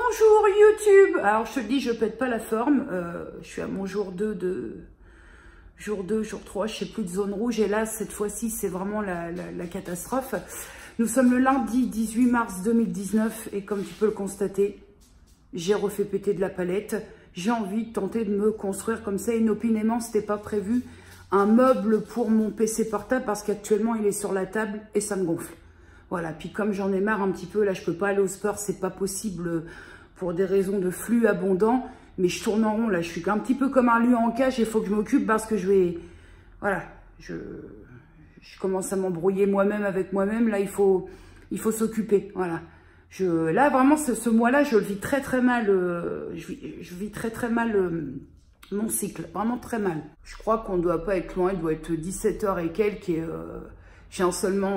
Bonjour YouTube. Alors je te dis, je pète pas la forme. Je suis à mon jour 2 de... Jour 2, jour 3, je sais plus de zone rouge. Et là, cette fois-ci, c'est vraiment la catastrophe. Nous sommes le lundi 18 mars 2019. Et comme tu peux le constater, j'ai refait péter de la palette. J'ai envie de tenter de me construire comme ça. Inopinément, c'était pas prévu. Un meuble pour mon PC portable parce qu'actuellement, il est sur la table et ça me gonfle. Voilà, puis comme j'en ai marre un petit peu, là je peux pas aller au sport, c'est pas possible pour des raisons de flux abondant, mais je tourne en rond, là je suis un petit peu comme un lion en cage, il faut que je m'occupe parce que je vais, voilà, je commence à m'embrouiller moi-même avec moi-même, là il faut s'occuper, voilà. Là vraiment ce mois-là, je le vis très très mal, je vis très très mal mon cycle, vraiment très mal. Je crois qu'on ne doit pas être loin, il doit être 17 h et quelques et...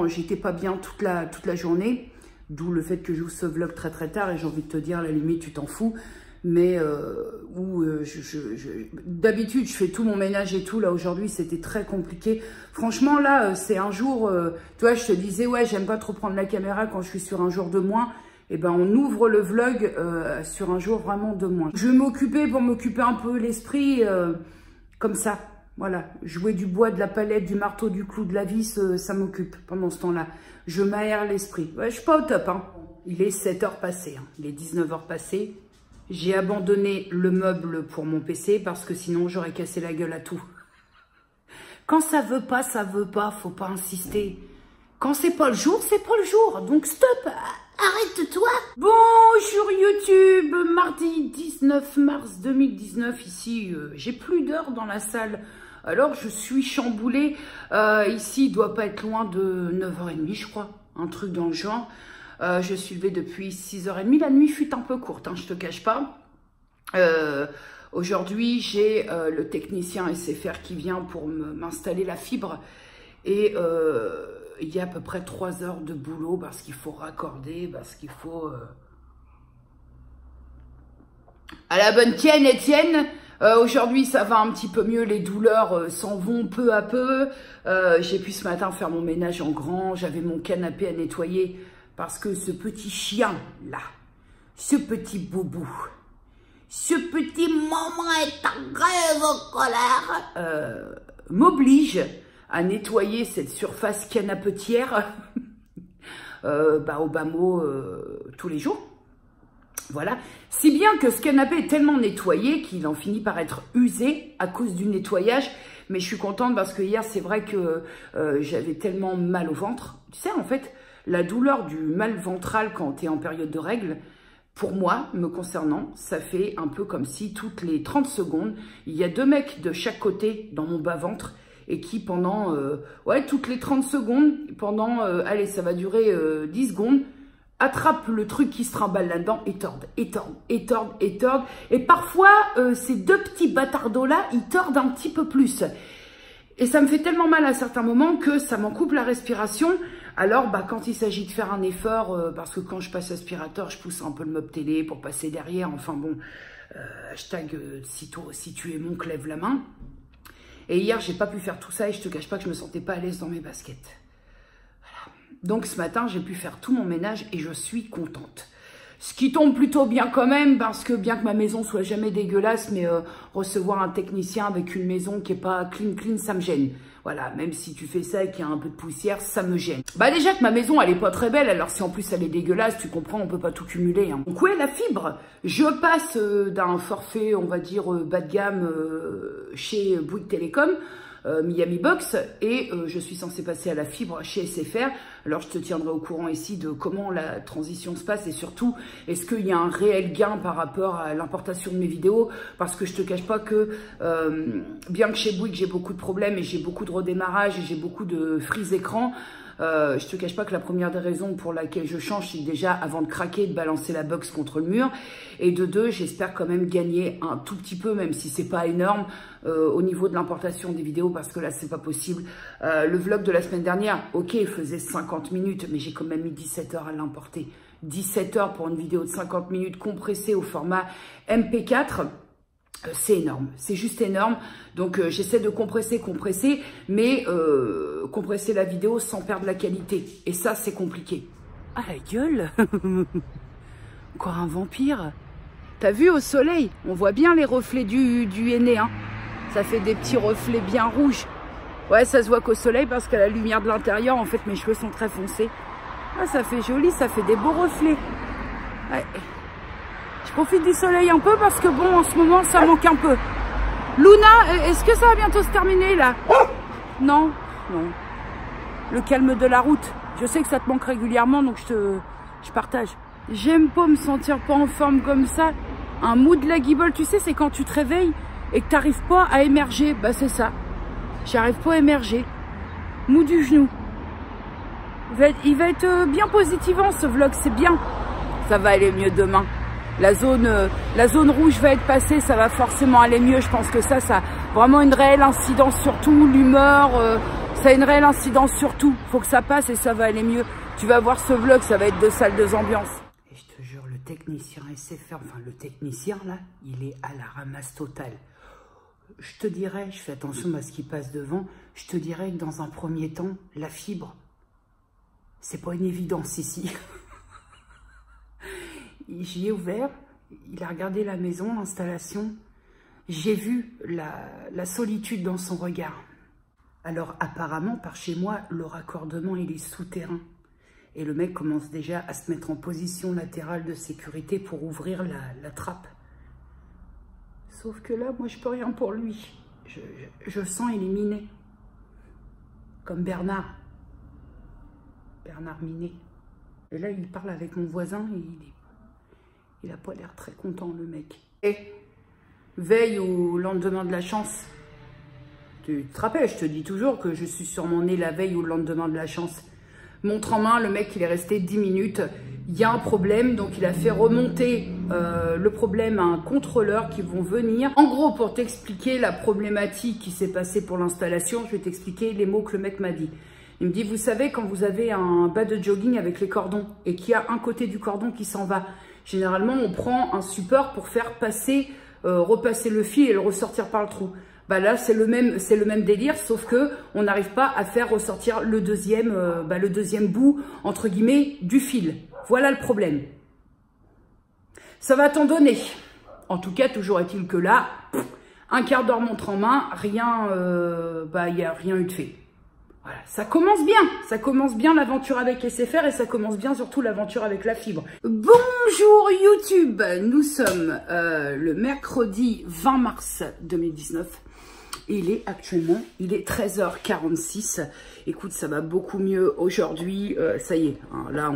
j'étais pas bien toute la journée, d'où le fait que je joue ce vlog très très tard et j'ai envie de te dire, à la limite, tu t'en fous. Mais d'habitude, je fais tout mon ménage et tout. Là, aujourd'hui, c'était très compliqué. Franchement, là, c'est un jour, tu vois, je te disais, ouais, j'aime pas trop prendre la caméra quand je suis sur un jour de moins. Et ben, on ouvre le vlog sur un jour vraiment de moins. Je vais m'occuper pour m'occuper un peu l'esprit, comme ça. Voilà, jouer du bois, de la palette, du marteau, du clou, de la vis, ça m'occupe pendant ce temps-là. Je m'aère l'esprit. Ouais, je suis pas au top, hein. Il est 7 h passées, hein. Il est 19 h passées. J'ai abandonné le meuble pour mon PC parce que sinon j'aurais cassé la gueule à tout. Quand ça veut pas, faut pas insister. Quand c'est pas le jour, c'est pas le jour. Donc stop, arrête-toi. Bonjour YouTube, mardi 19 mars 2019, ici, j'ai plus d'heures dans la salle. Alors, je suis chamboulée. Ici, il doit pas être loin de 9 h 30, je crois. Un truc dans le genre. Je suis levée depuis 6 h 30. La nuit fut un peu courte, hein, je te cache pas. Aujourd'hui, j'ai le technicien SFR qui vient pour m'installer la fibre. Et il y a à peu près 3 heures de boulot parce qu'il faut raccorder, parce qu'il faut... À la bonne tienne, Étienne. Aujourd'hui, ça va un petit peu mieux. Les douleurs s'en vont peu à peu. J'ai pu ce matin faire mon ménage en grand. J'avais mon canapé à nettoyer parce que ce petit chien-là, ce petit boubou, ce petit maman est en grève en colère, m'oblige à nettoyer cette surface canapetière au bas mot tous les jours. Voilà, si bien que ce canapé est tellement nettoyé qu'il en finit par être usé à cause du nettoyage. Mais je suis contente parce que hier, c'est vrai que j'avais tellement mal au ventre. Tu sais, en fait, la douleur du mal ventral quand tu es en période de règles, pour moi, me concernant, ça fait un peu comme si toutes les 30 secondes, il y a 2 mecs de chaque côté dans mon bas-ventre et qui pendant, toutes les 30 secondes, pendant, allez, ça va durer 10 secondes, attrape le truc qui se trimballe là-dedans et tordent, et tordent, et tordent, et tordent. Et parfois, ces 2 petits bâtardos-là, ils tordent un petit peu plus. Et ça me fait tellement mal à certains moments que ça m'en coupe la respiration. Alors, quand il s'agit de faire un effort, parce que quand je passe aspirateur, je pousse un peu le meuble télé pour passer derrière. Enfin bon, hashtag si tu es mon, lève la main. Et hier, j'ai pas pu faire tout ça et je te cache pas que je me sentais pas à l'aise dans mes baskets. Donc ce matin, j'ai pu faire tout mon ménage et je suis contente. Ce qui tombe plutôt bien quand même, parce que bien que ma maison soit jamais dégueulasse, mais recevoir un technicien avec une maison qui est pas clean, ça me gêne. Voilà, même si tu fais ça et qu'il y a un peu de poussière, ça me gêne. Déjà que ma maison, elle est pas très belle, alors si en plus elle est dégueulasse, tu comprends, on peut pas tout cumuler. Hein. Donc ouais, la fibre, je passe d'un forfait, on va dire, bas de gamme chez Bouygues Télécom, Miami Box, et je suis censée passer à la fibre chez SFR. Alors je te tiendrai au courant ici de comment la transition se passe et surtout est-ce qu'il y a un réel gain par rapport à l'importation de mes vidéos, parce que je te cache pas que bien que chez Bouygues j'ai beaucoup de problèmes et j'ai beaucoup de redémarrage et j'ai beaucoup de freeze écran, je te cache pas que la première des raisons pour laquelle je change, c'est déjà avant de craquer, de balancer la box contre le mur. Et de 2, j'espère quand même gagner un tout petit peu, même si c'est pas énorme, au niveau de l'importation des vidéos, parce que là, c'est pas possible. Le vlog de la semaine dernière, ok, il faisait 50 minutes, mais j'ai quand même mis 17 h à l'importer. 17 h pour une vidéo de 50 minutes compressée au format MP4. C'est énorme, c'est juste énorme. Donc j'essaie de compresser, mais compresser la vidéo sans perdre la qualité. Et ça, c'est compliqué. Ah la gueule. Encore un vampire. T'as vu au soleil? On voit bien les reflets du henné, hein. Ça fait des petits reflets bien rouges. Ouais, ça se voit qu'au soleil parce qu'à la lumière de l'intérieur, en fait, mes cheveux sont très foncés. Ah, ça fait joli, ça fait des beaux reflets. Ouais. Je profite du soleil un peu parce que bon, en ce moment, ça manque un peu. Luna, est-ce que ça va bientôt se terminer, là? Non? Non. Le calme de la route. Je sais que ça te manque régulièrement, donc je partage. J'aime pas me sentir pas en forme comme ça. Un mou de la guibole, tu sais, c'est quand tu te réveilles et que t'arrives pas à émerger. Bah, c'est ça. J'arrive pas à émerger. Mou du genou. Il va être bien positivant, ce vlog, c'est bien. Ça va aller mieux demain. La zone rouge va être passée, ça va forcément aller mieux. Je pense que ça a vraiment une réelle incidence sur tout. L'humeur, ça a une réelle incidence sur tout. Faut que ça passe et ça va aller mieux. Tu vas voir ce vlog, ça va être 2 salles, 2 ambiances. Et je te jure, le technicien SFR, enfin le technicien là, il est à la ramasse totale. Je te dirais, je fais attention à ce qui passe devant, je te dirais que dans un premier temps, la fibre, c'est pas une évidence ici. J'y ai ouvert, il a regardé la maison, l'installation. J'ai vu la solitude dans son regard. Alors apparemment, par chez moi, le raccordement, il est souterrain. Et le mec commence déjà à se mettre en position latérale de sécurité pour ouvrir la trappe. Sauf que là, moi, je peux rien pour lui. Je sens éliminé. Comme Bernard. Bernard Minet. Et là, il parle avec mon voisin et il a pas l'air très content, le mec. Et veille au lendemain de la chance. Tu te rappelles, je te dis toujours que je suis sûrement née la veille au lendemain de la chance. Montre en main, le mec, il est resté 10 minutes. Il y a un problème, donc il a fait remonter le problème à un contrôleur qui vont venir. En gros, pour t'expliquer la problématique qui s'est passée pour l'installation, je vais t'expliquer les mots que le mec m'a dit. Il me dit, vous savez, quand vous avez un bas de jogging avec les cordons et qu'il y a un côté du cordon qui s'en va, généralement, on prend un support pour faire passer, repasser le fil et le ressortir par le trou. Bah là, c'est le même délire, sauf que on n'arrive pas à faire ressortir le deuxième bout, entre guillemets, du fil. Voilà le problème. Ça va t'en donner. En tout cas, toujours est-il que là, un quart d'heure montre en main, rien, il n'y a rien eu de fait. Voilà, ça commence bien l'aventure avec SFR et ça commence bien surtout l'aventure avec la fibre. Bonjour YouTube, nous sommes le mercredi 20 mars 2019. Il est 13h46. Écoute, ça va beaucoup mieux aujourd'hui. Ça y est, hein, là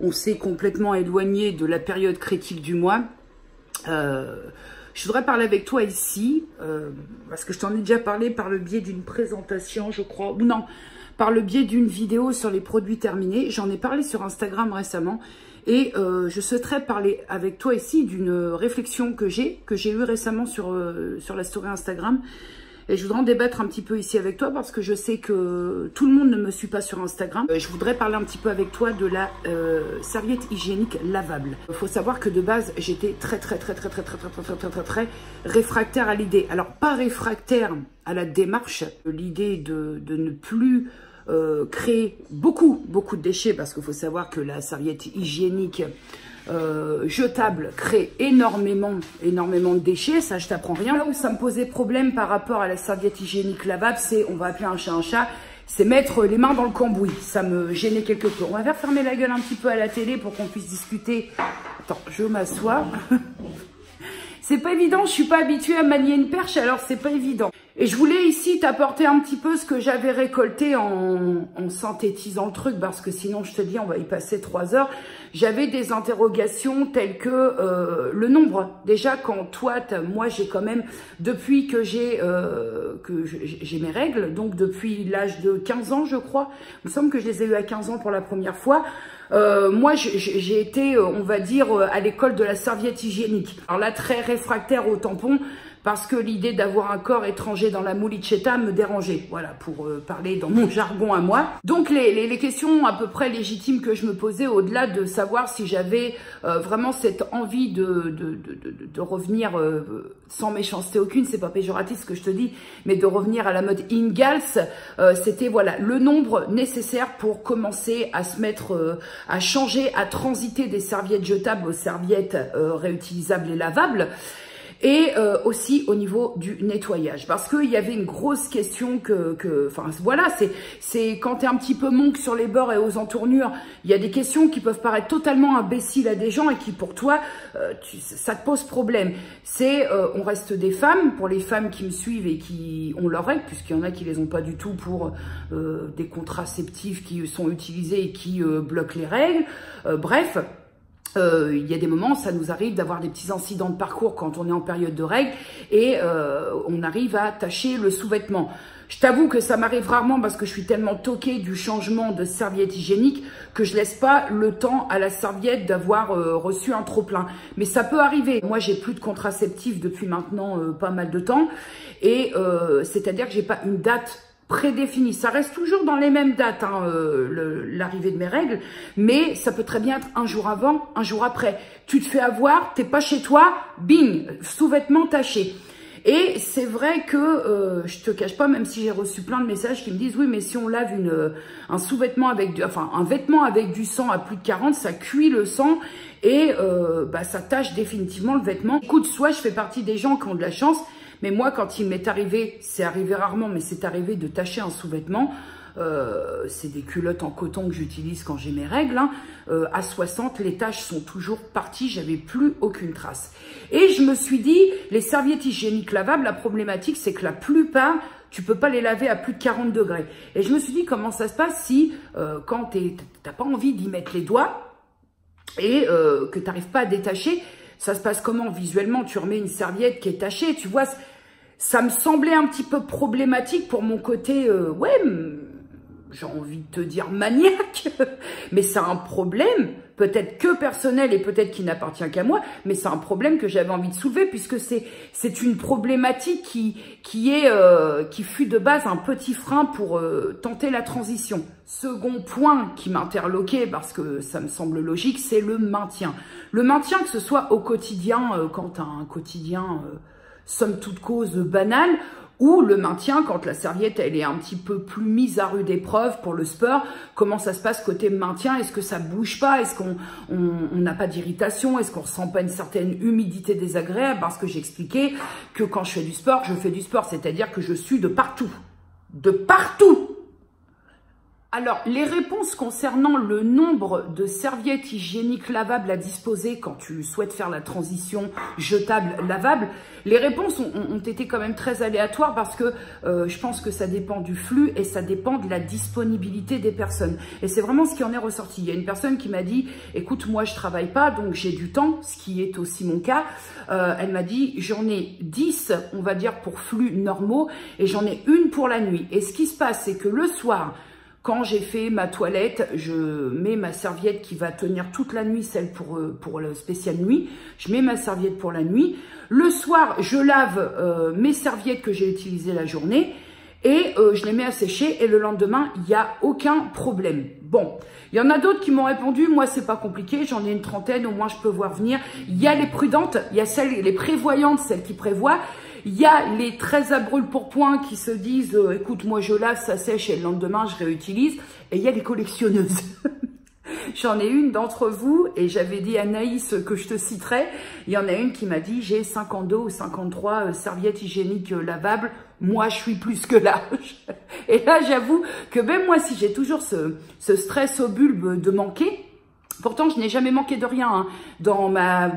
on s'est complètement éloigné de la période critique du mois. Je voudrais parler avec toi ici, parce que je t'en ai déjà parlé par le biais d'une présentation, je crois, ou non, par le biais d'une vidéo sur les produits terminés. J'en ai parlé sur Instagram récemment. Et je souhaiterais parler avec toi ici d'une réflexion que j'ai eue récemment sur la story Instagram. Et je voudrais en débattre un petit peu ici avec toi parce que je sais que tout le monde ne me suit pas sur Instagram. Je voudrais parler un petit peu avec toi de la serviette hygiénique lavable. Il faut savoir que de base, j'étais très réfractaire à l'idée. Alors, pas réfractaire à la démarche, l'idée de ne plus créer beaucoup de déchets, parce qu'il faut savoir que la serviette hygiénique jetable crée énormément de déchets, ça je t'apprends rien. Là où ça me posait problème par rapport à la serviette hygiénique lavable, c'est, on va appeler un chat, c'est mettre les mains dans le cambouis. Ça me gênait quelque peu. On va faire fermer la gueule un petit peu à la télé pour qu'on puisse discuter. Attends, je m'assois. C'est pas évident, je suis pas habituée à manier une perche, alors c'est pas évident. Et je voulais ici t'apporter un petit peu ce que j'avais récolté en synthétisant le truc, parce que sinon, je te dis, on va y passer 3 heures. J'avais des interrogations telles que le nombre. Déjà, quand toi, moi, j'ai quand même, depuis que j'ai mes règles, donc depuis l'âge de 15 ans, je crois, il me semble que je les ai eues à 15 ans pour la première fois, moi, j'ai été, on va dire, à l'école de la serviette hygiénique. Alors là, très réfractaire au tampon, parce que l'idée d'avoir un corps étranger dans la moulichetta me dérangeait, voilà, pour parler dans mon jargon à moi. Donc les questions à peu près légitimes que je me posais, au-delà de savoir si j'avais vraiment cette envie de revenir, sans méchanceté aucune, c'est pas péjoratif ce que je te dis, mais de revenir à la mode Ingalls, c'était voilà le nombre nécessaire pour commencer à se mettre, à changer, à transiter des serviettes jetables aux serviettes réutilisables et lavables. Et aussi au niveau du nettoyage, parce qu'il y avait une grosse question enfin voilà, c'est quand tu es un petit peu monk sur les bords et aux entournures, il y a des questions qui peuvent paraître totalement imbéciles à des gens et qui pour toi, ça te pose problème. C'est, on reste des femmes, pour les femmes qui me suivent et qui ont leurs règles, puisqu'il y en a qui les ont pas du tout pour des contraceptifs qui sont utilisés et qui bloquent les règles, bref. Il y a des moments, ça nous arrive d'avoir des petits incidents de parcours quand on est en période de règles et on arrive à tacher le sous-vêtement. Je t'avoue que ça m'arrive rarement parce que je suis tellement toquée du changement de serviette hygiénique que je laisse pas le temps à la serviette d'avoir reçu un trop-plein. Mais ça peut arriver. Moi, j'ai plus de contraceptifs depuis maintenant pas mal de temps et c'est-à-dire que j'ai pas une date prédéfini. Ça reste toujours dans les mêmes dates, hein, l'arrivée de mes règles, mais ça peut très bien être un jour avant, un jour après. Tu te fais avoir, t'es pas chez toi, bing, sous-vêtements tachés. Et c'est vrai que, je te cache pas, même si j'ai reçu plein de messages qui me disent, oui, mais si on lave un sous-vêtement avec un vêtement avec du sang à plus de 40, ça cuit le sang et ça tache définitivement le vêtement. Écoute, soit je fais partie des gens qui ont de la chance, mais moi, quand il m'est arrivé, c'est arrivé rarement, mais c'est arrivé de tacher un sous-vêtement. C'est des culottes en coton que j'utilise quand j'ai mes règles. Hein. À 60, les taches sont toujours parties, j'avais plus aucune trace. Et je me suis dit, les serviettes hygiéniques lavables, la problématique, c'est que la plupart, tu peux pas les laver à plus de 40 degrés. Et je me suis dit, comment ça se passe si, quand t'as pas envie d'y mettre les doigts et que t'arrives pas à détacher, ça se passe comment visuellement? Tu remets une serviette qui est tachée, tu vois, ça me semblait un petit peu problématique pour mon côté, ouais, j'ai envie de te dire maniaque, mais c'est un problème, peut-être que personnel et peut-être qui n'appartient qu'à moi, mais c'est un problème que j'avais envie de soulever puisque c'est une problématique qui fut de base un petit frein pour tenter la transition. Second point qui m'interloquait, parce que ça me semble logique, c'est le maintien. Le maintien, que ce soit au quotidien, quand tu as un quotidien somme toute cause banal, ou le maintien quand la serviette elle est un petit peu plus mise à rude épreuve pour le sport. Comment ça se passe côté maintien? Est-ce que ça bouge pas? Est-ce qu'on n'a pas d'irritation? Est-ce qu'on ressent pas une certaine humidité désagréable? Parce que j'expliquais que quand je fais du sport, c'est-à-dire que je suis de partout. De partout! Alors, les réponses concernant le nombre de serviettes hygiéniques lavables à disposer quand tu souhaites faire la transition jetable-lavable, les réponses ont été quand même très aléatoires parce que je pense que ça dépend du flux et ça dépend de la disponibilité des personnes. Et c'est vraiment ce qui en est ressorti. Il y a une personne qui m'a dit, écoute, moi je travaille pas, donc j'ai du temps, ce qui est aussi mon cas. Elle m'a dit, j'en ai 10, on va dire, pour flux normaux et j'en ai une pour la nuit. Et ce qui se passe, c'est que le soir, quand j'ai fait ma toilette, je mets ma serviette qui va tenir toute la nuit, celle pour le spécial nuit. Je mets ma serviette pour la nuit. Le soir, je lave mes serviettes que j'ai utilisées la journée et je les mets à sécher et le lendemain, il n'y a aucun problème. Bon, il y en a d'autres qui m'ont répondu, moi c'est pas compliqué, j'en ai une trentaine, au moins je peux voir venir. Il y a les prudentes, il y a les prévoyantes, celles qui prévoient. Il y a les très à brûle pour point qui se disent écoute, moi je lave, ça sèche et le lendemain je réutilise. Et il y a les collectionneuses. J'en ai une d'entre vous et j'avais dit à Naïs que je te citerai. Il y en a une qui m'a dit j'ai 52 ou 53 serviettes hygiéniques lavables. Moi je suis plus que large. Et là j'avoue que même moi si j'ai toujours ce stress au bulbe de manquer. Pourtant, je n'ai jamais manqué de rien. Hein. Dans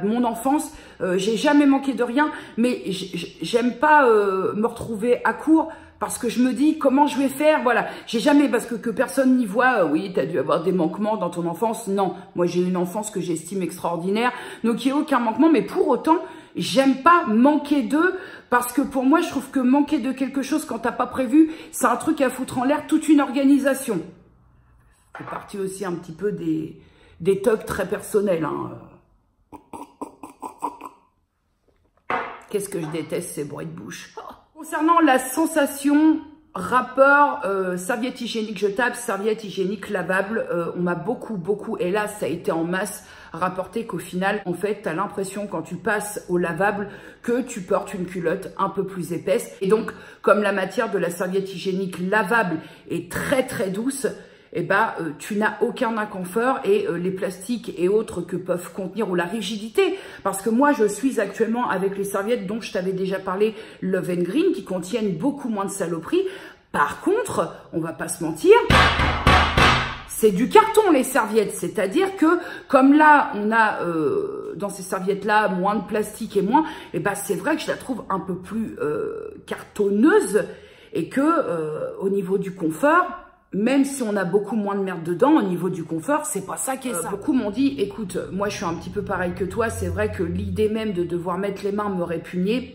mon enfance, j'ai jamais manqué de rien. Mais j'aime pas me retrouver à court parce que je me dis comment je vais faire. Voilà, j'ai jamais, parce que personne n'y voit. Oui, tu as dû avoir des manquements dans ton enfance. Non, moi j'ai eu une enfance que j'estime extraordinaire. Donc il n'y a aucun manquement. Mais pour autant, j'aime pas manquer d'eux. Parce que pour moi, je trouve que manquer de quelque chose quand t'as pas prévu, c'est un truc à foutre en l'air toute une organisation. C'est parti aussi un petit peu des tocs très personnels. Hein. qu'est-ce que je déteste ces bruits de bouche. Concernant la sensation rapport serviette hygiénique jetable, serviette hygiénique lavable, on m'a beaucoup, et là ça a été en masse rapporté qu'au final, en fait, tu as l'impression quand tu passes au lavable que tu portes une culotte un peu plus épaisse. Et donc, comme la matière de la serviette hygiénique lavable est très douce, eh ben, tu n'as aucun inconfort et les plastiques et autres que peuvent contenir, ou la rigidité, parce que moi je suis actuellement avec les serviettes dont je t'avais déjà parlé, Love & Green, qui contiennent beaucoup moins de saloperies. Par contre, on va pas se mentir, c'est du carton les serviettes, c'est-à-dire que comme là on a dans ces serviettes là moins de plastique et moins, eh ben c'est vrai que je la trouve un peu plus cartonneuse et que au niveau du confort, même si on a beaucoup moins de merde dedans, au niveau du confort, c'est pas ça qui est ça. Beaucoup m'ont dit, écoute, moi je suis un petit peu pareil que toi, c'est vrai que l'idée même de devoir mettre les mains me répugnait.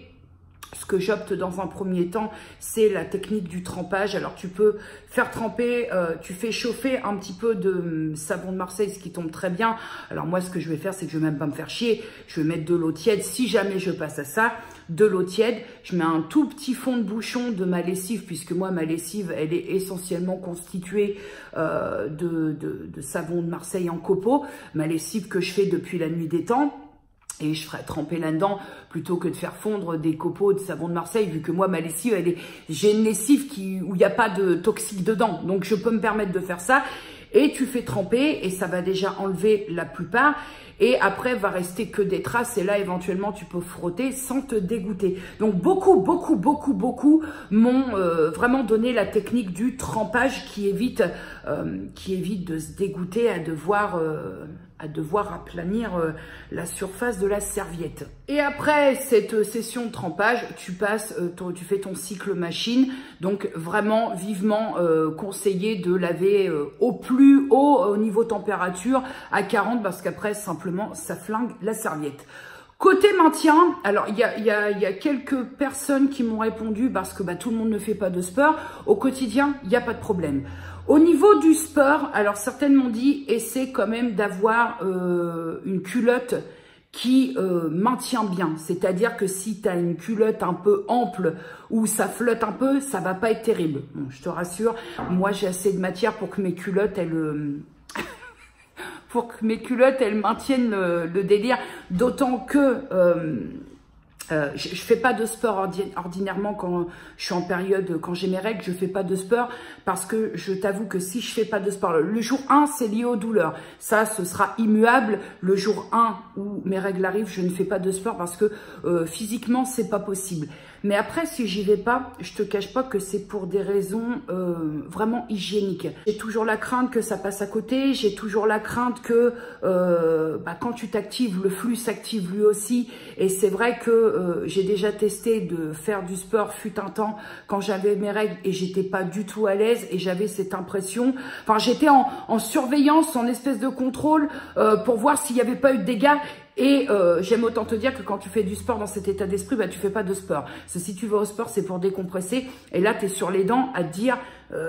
Ce que j'opte dans un premier temps, c'est la technique du trempage. Alors tu peux faire tremper, tu fais chauffer un petit peu de savon de Marseille, ce qui tombe très bien. Alors moi, ce que je vais faire, c'est que je vais même pas me faire chier. Je vais mettre de l'eau tiède, si jamais je passe à ça, de l'eau tiède. Je mets un tout petit fond de bouchon de ma lessive, puisque moi, ma lessive, elle est essentiellement constituée de savon de Marseille en copeaux. Ma lessive que je fais depuis la nuit des temps. Et je ferai tremper là-dedans plutôt que de faire fondre des copeaux de savon de Marseille, vu que moi, ma lessive, j'ai une lessive où il n'y a pas de toxique dedans. Donc, je peux me permettre de faire ça. Et tu fais tremper et ça va déjà enlever la plupart. Et après, va rester que des traces. Et là, éventuellement, tu peux frotter sans te dégoûter. Donc, beaucoup m'ont vraiment donné la technique du trempage qui évite de se dégoûter à devoir aplanir la surface de la serviette. Et après cette session de trempage, tu fais ton cycle machine. Donc vraiment vivement conseillé de laver au plus haut au niveau température à 40 parce qu'après simplement ça flingue la serviette. Côté maintien, alors il y a quelques personnes qui m'ont répondu parce que tout le monde ne fait pas de sport. Au quotidien, il n'y a pas de problème. Au niveau du sport, alors certaines m'ont dit, essaie quand même d'avoir une culotte qui maintient bien. C'est-à-dire que si tu as une culotte un peu ample ou ça flotte un peu, ça va pas être terrible. Bon, je te rassure, moi j'ai assez de matière pour que mes culottes, elles maintiennent le délire. D'autant que je fais pas de sport ordinairement quand je suis en période, quand j'ai mes règles, je fais pas de sport parce que je t'avoue que si je fais pas de sport, le jour 1, c'est lié aux douleurs. Ça, ce sera immuable. Le jour 1 où mes règles arrivent, je ne fais pas de sport parce que physiquement, c'est pas possible. Mais après, si j'y vais pas, je te cache pas que c'est pour des raisons vraiment hygiéniques. J'ai toujours la crainte que ça passe à côté. J'ai toujours la crainte que quand tu t'actives, le flux s'active lui aussi. Et c'est vrai que j'ai déjà testé de faire du sport fut un temps quand j'avais mes règles et j'étais pas du tout à l'aise et j'avais cette impression. Enfin, j'étais en surveillance, en espèce de contrôle pour voir s'il n'y avait pas eu de dégâts. Et j'aime autant te dire que quand tu fais du sport dans cet état d'esprit, tu fais pas de sport. Parce que si tu vas au sport, c'est pour décompresser. Et là, tu es sur les dents à te dire,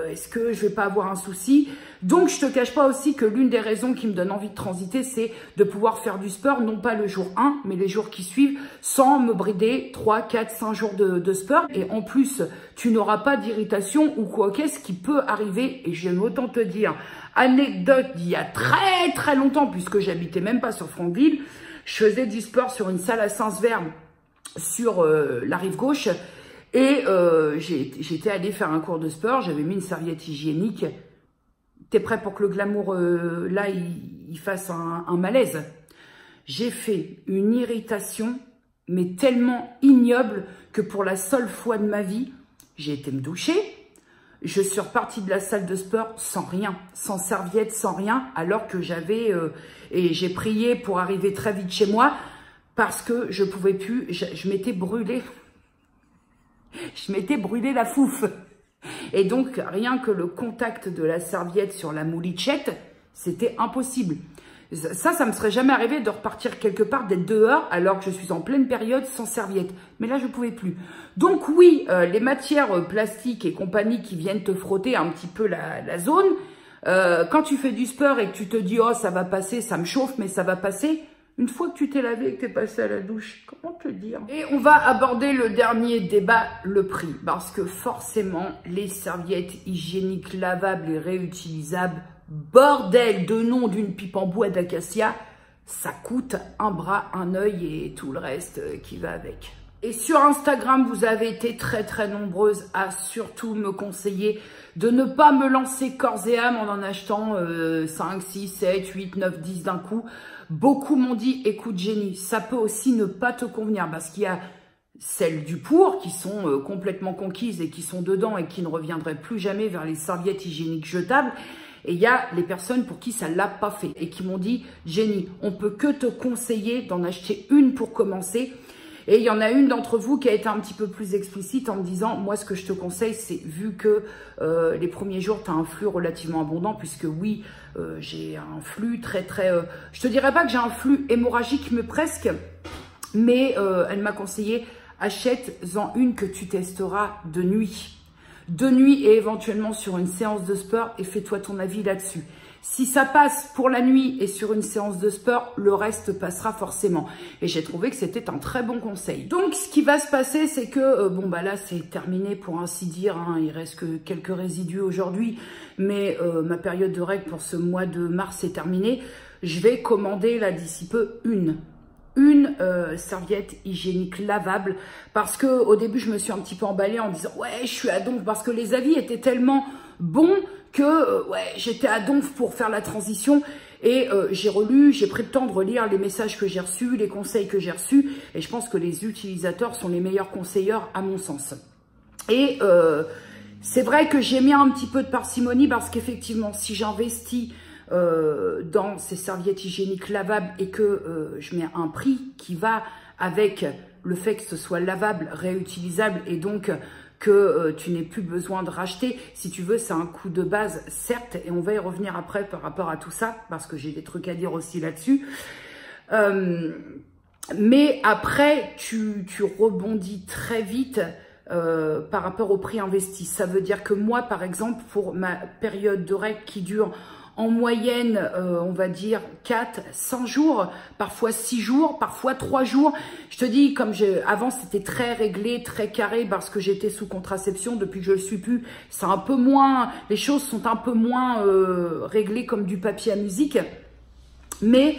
est-ce que je vais pas avoir un souci? Donc, je te cache pas aussi que l'une des raisons qui me donne envie de transiter, c'est de pouvoir faire du sport, non pas le jour 1, mais les jours qui suivent, sans me brider 3, 4, 5 jours de sport. Et en plus, tu n'auras pas d'irritation ou quoi qu'est-ce qui peut arriver. Et j'aime autant te dire, anecdote d'il y a très longtemps, puisque j'habitais même pas sur Franqueville, je faisais du sport sur une salle à Saint-Sever sur la rive gauche et j'étais allée faire un cours de sport, j'avais mis une serviette hygiénique. T'es prêt pour que le glamour, là, il fasse un malaise? J'ai fait une irritation, mais tellement ignoble que pour la seule fois de ma vie, j'ai été me doucher. Je suis repartie de la salle de sport sans rien, sans serviette, sans rien, alors que j'avais... et j'ai prié pour arriver très vite chez moi parce que je pouvais plus, je m'étais brûlée. Je m'étais brûlée la fouffe. Et donc, rien que le contact de la serviette sur la moulichette, c'était impossible. Ça me serait jamais arrivé de repartir quelque part, d'être dehors, alors que je suis en pleine période sans serviette. Mais là, je pouvais plus. Donc oui, les matières plastiques et compagnie qui viennent te frotter un petit peu la zone, quand tu fais du sport et que tu te dis « Oh, ça va passer, ça me chauffe, mais ça va passer », Une fois que tu t'es lavé et que tu es passé à la douche, comment te dire? Et on va aborder le dernier débat, le prix. Parce que forcément, les serviettes hygiéniques lavables et réutilisables, bordel de nom d'une pipe en bois d'acacia, ça coûte un bras, un œil et tout le reste qui va avec. Et sur Instagram, vous avez été très nombreuses à surtout me conseiller de ne pas me lancer corps et âme en achetant 5, 6, 7, 8, 9, 10 d'un coup. Beaucoup m'ont dit, écoute Jenny, ça peut aussi ne pas te convenir parce qu'il y a celles du pour qui sont complètement conquises et qui sont dedans et qui ne reviendraient plus jamais vers les serviettes hygiéniques jetables. Et il y a les personnes pour qui ça l'a pas fait et qui m'ont dit, Jenny, on peut que te conseiller d'en acheter une pour commencer. Et il y en a une d'entre vous qui a été un petit peu plus explicite en me disant, moi ce que je te conseille, c'est vu que les premiers jours, tu as un flux relativement abondant, puisque oui, j'ai un flux je te dirais pas que j'ai un flux hémorragique, mais presque. Mais elle m'a conseillé, achète-en une que tu testeras de nuit. De nuit et éventuellement sur une séance de sport et fais-toi ton avis là-dessus. Si ça passe pour la nuit et sur une séance de sport, le reste passera forcément. Et j'ai trouvé que c'était un très bon conseil. Donc, ce qui va se passer, c'est que, bon, bah là, c'est terminé pour ainsi dire. Hein, il reste que quelques résidus aujourd'hui. Mais ma période de règles pour ce mois de mars est terminée. Je vais commander, là, d'ici peu, une serviette hygiénique lavable. Parce que au début, je me suis un petit peu emballée en disant, ouais, je suis à donf. Parce que les avis étaient tellement bons que ouais, j'étais à donf pour faire la transition et j'ai relu, j'ai pris le temps de relire les messages que j'ai reçus, les conseils que j'ai reçus et je pense que les utilisateurs sont les meilleurs conseillers à mon sens. Et c'est vrai que j'ai mis un petit peu de parcimonie parce qu'effectivement, si j'investis dans ces serviettes hygiéniques lavables et que je mets un prix qui va avec le fait que ce soit lavable, réutilisable et donc que tu n'aies plus besoin de racheter. Si tu veux, c'est un coût de base, certes, et on va y revenir après par rapport à tout ça, parce que j'ai des trucs à dire aussi là-dessus. Mais après, tu rebondis très vite par rapport au prix investi. Ça veut dire que moi, par exemple, pour ma période de règles qui dure en moyenne, on va dire 4, 5 jours, parfois 6 jours, parfois 3 jours. Je te dis, comme avant c'était très réglé, très carré parce que j'étais sous contraception. Depuis que je le suis plus, c'est un peu moins, les choses sont un peu moins réglées comme du papier à musique. Mais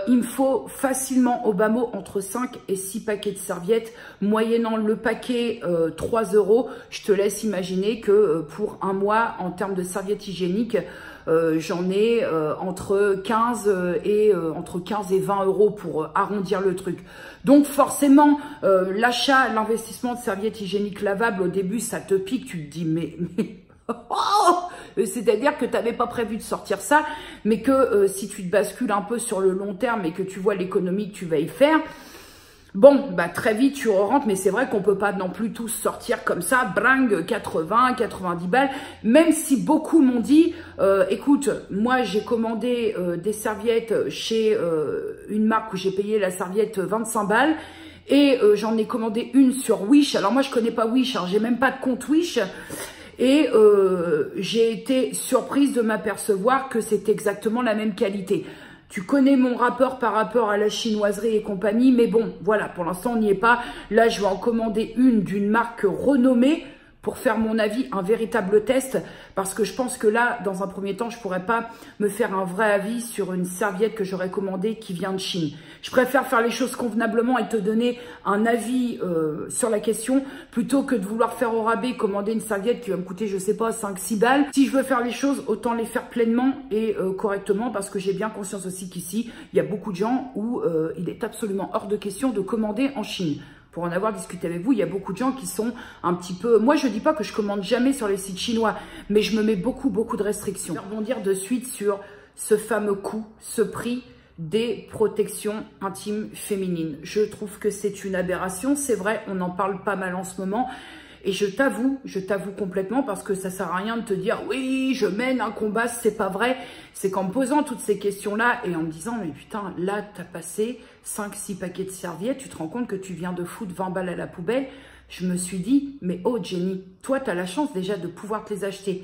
il me faut facilement au bas mot entre 5 et 6 paquets de serviettes, moyennant le paquet 3 €. Je te laisse imaginer que pour un mois, en termes de serviettes hygiéniques, j'en ai entre 15 et 20 € pour arrondir le truc. Donc forcément, l'achat, l'investissement de serviettes hygiéniques lavables, au début, ça te pique. Tu te dis, mais oh, c'est-à-dire que tu n'avais pas prévu de sortir ça, mais que si tu te bascules un peu sur le long terme et que tu vois l'économie que tu vas y faire, bon, bah très vite tu rentres, mais c'est vrai qu'on peut pas non plus tous sortir comme ça, bringue, 80, 90 balles, même si beaucoup m'ont dit, écoute, moi j'ai commandé des serviettes chez une marque où j'ai payé la serviette 25 balles, et j'en ai commandé une sur Wish. Alors moi je connais pas Wish, hein, j'ai même pas de compte Wish. Et j'ai été surprise de m'apercevoir que c'est exactement la même qualité. Tu connais mon rapport par rapport à la chinoiserie et compagnie, mais bon, voilà, pour l'instant, on n'y est pas. Là, je vais en commander une d'une marque renommée pour faire mon avis, un véritable test, parce que je pense que là, dans un premier temps, je pourrais pas me faire un vrai avis sur une serviette que j'aurais commandée qui vient de Chine. Je préfère faire les choses convenablement et te donner un avis sur la question, plutôt que de vouloir faire au rabais, commander une serviette qui va me coûter, je sais pas, 5-6 balles. Si je veux faire les choses, autant les faire pleinement et correctement, parce que j'ai bien conscience aussi qu'ici, il y a beaucoup de gens où il est absolument hors de question de commander en Chine. Pour en avoir discuté avec vous, il y a beaucoup de gens qui sont un petit peu... Moi, je ne dis pas que je commande jamais sur les sites chinois, mais je me mets beaucoup de restrictions. Je vais rebondir de suite sur ce fameux coût, ce prix des protections intimes féminines. Je trouve que c'est une aberration. C'est vrai, on en parle pas mal en ce moment. Et je t'avoue complètement, parce que ça sert à rien de te dire « Oui, je mène un combat », c'est pas vrai. C'est qu'en me posant toutes ces questions-là et en me disant « Mais putain, là, t'as passé 5-6 paquets de serviettes, tu te rends compte que tu viens de foutre 20 balles à la poubelle ?» Je me suis dit « Mais oh Jenny, toi, t'as la chance déjà de pouvoir te les acheter. »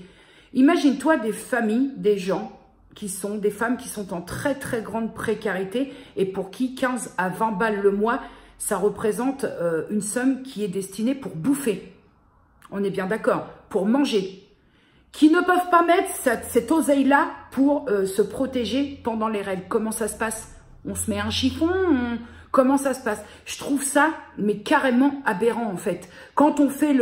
Imagine-toi des familles, des gens qui sont des femmes qui sont en très très grande précarité et pour qui 15 à 20 balles le mois, ça représente une somme qui est destinée pour bouffer. On est bien d'accord, pour manger. Qui ne peuvent pas mettre cette oseille-là pour se protéger pendant les règles. Comment ça se passe? On se met un chiffon? Comment ça se passe? Je trouve ça, mais carrément aberrant en fait. Quand on fait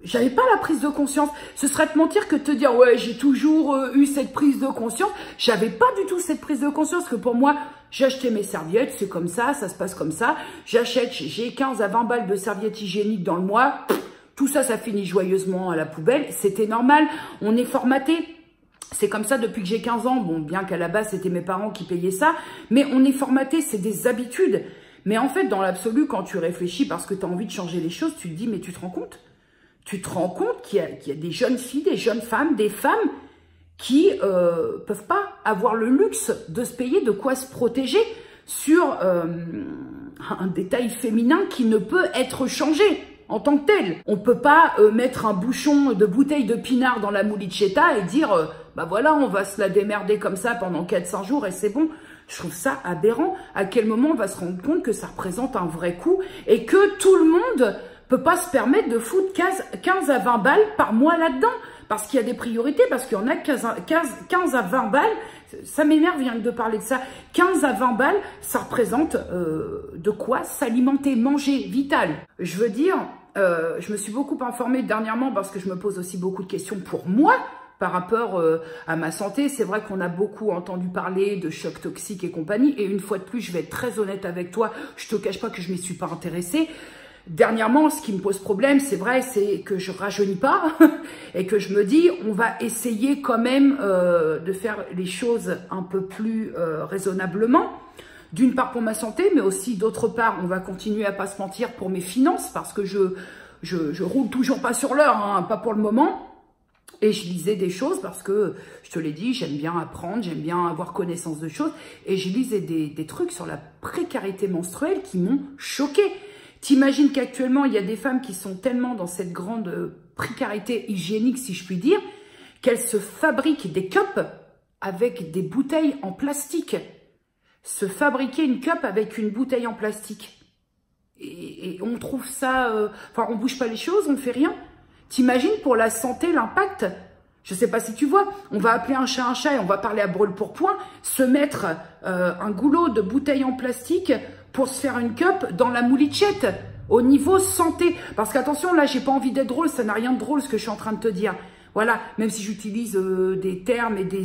j'avais pas la prise de conscience. Ce serait te mentir que de te dire, ouais, j'ai toujours eu cette prise de conscience. J'avais pas du tout cette prise de conscience que pour moi, j'achetais mes serviettes, c'est comme ça se passe comme ça. J'achète, j'ai 15 à 20 balles de serviettes hygiéniques dans le mois. Tout ça, ça finit joyeusement à la poubelle. C'était normal. On est formaté. C'est comme ça depuis que j'ai 15 ans. Bon, bien qu'à la base, c'était mes parents qui payaient ça. Mais on est formaté, c'est des habitudes. Mais en fait, dans l'absolu, quand tu réfléchis parce que tu as envie de changer les choses, tu te dis, mais tu te rends compte? Tu te rends compte qu'il y a des jeunes filles, des jeunes femmes, des femmes qui peuvent pas avoir le luxe de se payer, de quoi se protéger sur un détail féminin qui ne peut être changé en tant que tel. On peut pas mettre un bouchon de bouteille de pinard dans la moulichetta et dire bah voilà, on va se la démerder comme ça pendant 4-5 jours et c'est bon. Je trouve ça aberrant. À quel moment on va se rendre compte que ça représente un vrai coût et que tout le monde peut pas se permettre de foutre 15 à 20 balles par mois là-dedans? Parce qu'il y a des priorités, parce qu'il y en a 15 à 20 balles, ça m'énerve rien que de parler de ça. 15 à 20 balles, ça représente de quoi s'alimenter, manger, vital. Je veux dire, je me suis beaucoup informée dernièrement parce que je me pose aussi beaucoup de questions pour moi par rapport à ma santé. C'est vrai qu'on a beaucoup entendu parler de chocs toxiques et compagnie. Et une fois de plus, je vais être très honnête avec toi, je te cache pas que je m'y suis pas intéressée. Dernièrement, ce qui me pose problème, c'est vrai, c'est que je rajeunis pas et que je me dis, on va essayer quand même de faire les choses un peu plus raisonnablement. D'une part pour ma santé, mais aussi d'autre part, on va continuer à pas se mentir pour mes finances parce que je roule toujours pas sur l'heure, hein, pas pour le moment. Et je lisais des choses parce que, je te l'ai dit, j'aime bien apprendre, j'aime bien avoir connaissance de choses. Et je lisais des trucs sur la précarité menstruelle qui m'ont choquée. T'imagines qu'actuellement, il y a des femmes qui sont tellement dans cette grande précarité hygiénique, si je puis dire, qu'elles se fabriquent des cups avec des bouteilles en plastique. Se fabriquer une cup avec une bouteille en plastique. Et on trouve ça... Enfin, on bouge pas les choses, on ne fait rien. T'imagines pour la santé l'impact? Je sais pas si tu vois, on va appeler un chat et on va parler à brûle-pourpoint, se mettre un goulot de bouteilles en plastique pour se faire une cup dans la moulichette, au niveau santé. Parce qu'attention, là, j'ai pas envie d'être drôle, ça n'a rien de drôle ce que je suis en train de te dire. Voilà, même si j'utilise des termes et des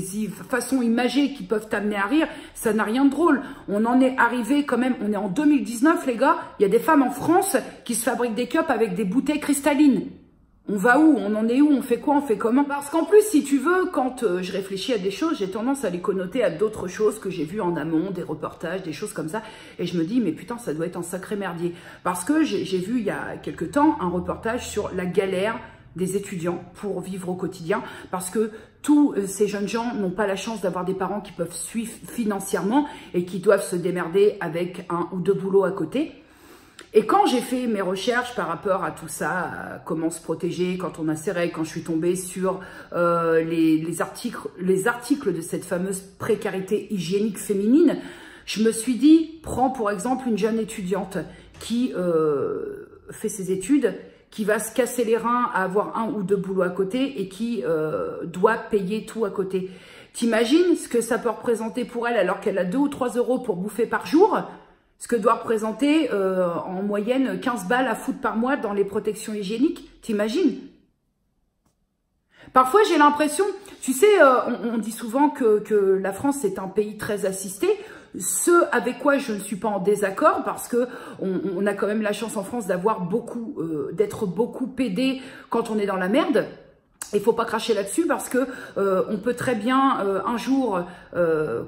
façons imagées qui peuvent t'amener à rire, ça n'a rien de drôle. On en est arrivé quand même, on est en 2019 les gars, il y a des femmes en France qui se fabriquent des cups avec des bouteilles cristallines. On va où? On en est où? On fait quoi? On fait comment? Parce qu'en plus, si tu veux, quand je réfléchis à des choses, j'ai tendance à les connoter à d'autres choses que j'ai vues en amont, des reportages, des choses comme ça. Et je me dis, mais putain, ça doit être un sacré merdier. Parce que j'ai vu il y a quelque temps un reportage sur la galère des étudiants pour vivre au quotidien. Parce que tous ces jeunes gens n'ont pas la chance d'avoir des parents qui peuvent suivre financièrement et qui doivent se démerder avec 1 ou 2 boulots à côté. Et quand j'ai fait mes recherches par rapport à tout ça, à comment se protéger quand on a ses règles, quand je suis tombée sur les articles de cette fameuse précarité hygiénique féminine, je me suis dit, prends pour exemple une jeune étudiante qui fait ses études, qui va se casser les reins à avoir 1 ou 2 boulots à côté et qui doit payer tout à côté. T'imagines ce que ça peut représenter pour elle alors qu'elle a 2 ou 3 euros pour bouffer par jour? Ce que doit représenter en moyenne 15 balles à foutre par mois dans les protections hygiéniques. T'imagines? Parfois, j'ai l'impression, tu sais, on dit souvent que la France est un pays très assisté. Ce avec quoi je ne suis pas en désaccord parce que on a quand même la chance en France d'avoir beaucoup, d'être beaucoup aidé quand on est dans la merde. Il faut pas cracher là-dessus parce que on peut très bien un jour,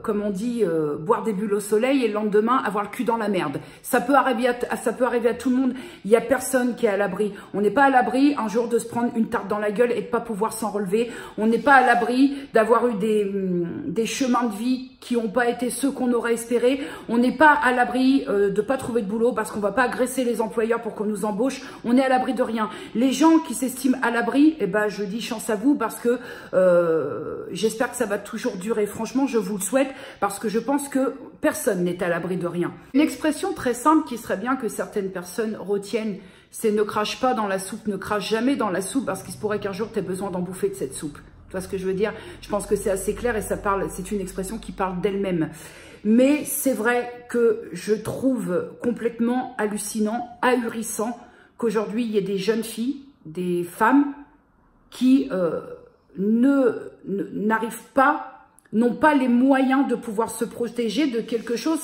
comme on dit, boire des bulles au soleil et le lendemain avoir le cul dans la merde. Ça peut arriver à tout le monde. Il y a personne qui est à l'abri. On n'est pas à l'abri un jour de se prendre une tarte dans la gueule et de pas pouvoir s'en relever. On n'est pas à l'abri d'avoir eu des chemins de vie qui n'ont pas été ceux qu'on aurait espéré. On n'est pas à l'abri de pas trouver de boulot parce qu'on va pas agresser les employeurs pour qu'on nous embauche. On est à l'abri de rien. Les gens qui s'estiment à l'abri, eh ben je dis chance à vous parce que j'espère que ça va toujours durer. Franchement, je vous le souhaite parce que je pense que personne n'est à l'abri de rien. Une expression très simple qui serait bien que certaines personnes retiennent, c'est ne crache pas dans la soupe, ne crache jamais dans la soupe parce qu'il se pourrait qu'un jour tu aies besoin d'en bouffer de cette soupe. Tu vois ce que je veux dire? Je pense que c'est assez clair et c'est une expression qui parle d'elle-même. Mais c'est vrai que je trouve complètement hallucinant, ahurissant qu'aujourd'hui il y ait des jeunes filles, des femmes qui n'arrivent pas, n'ont pas les moyens de pouvoir se protéger de quelque chose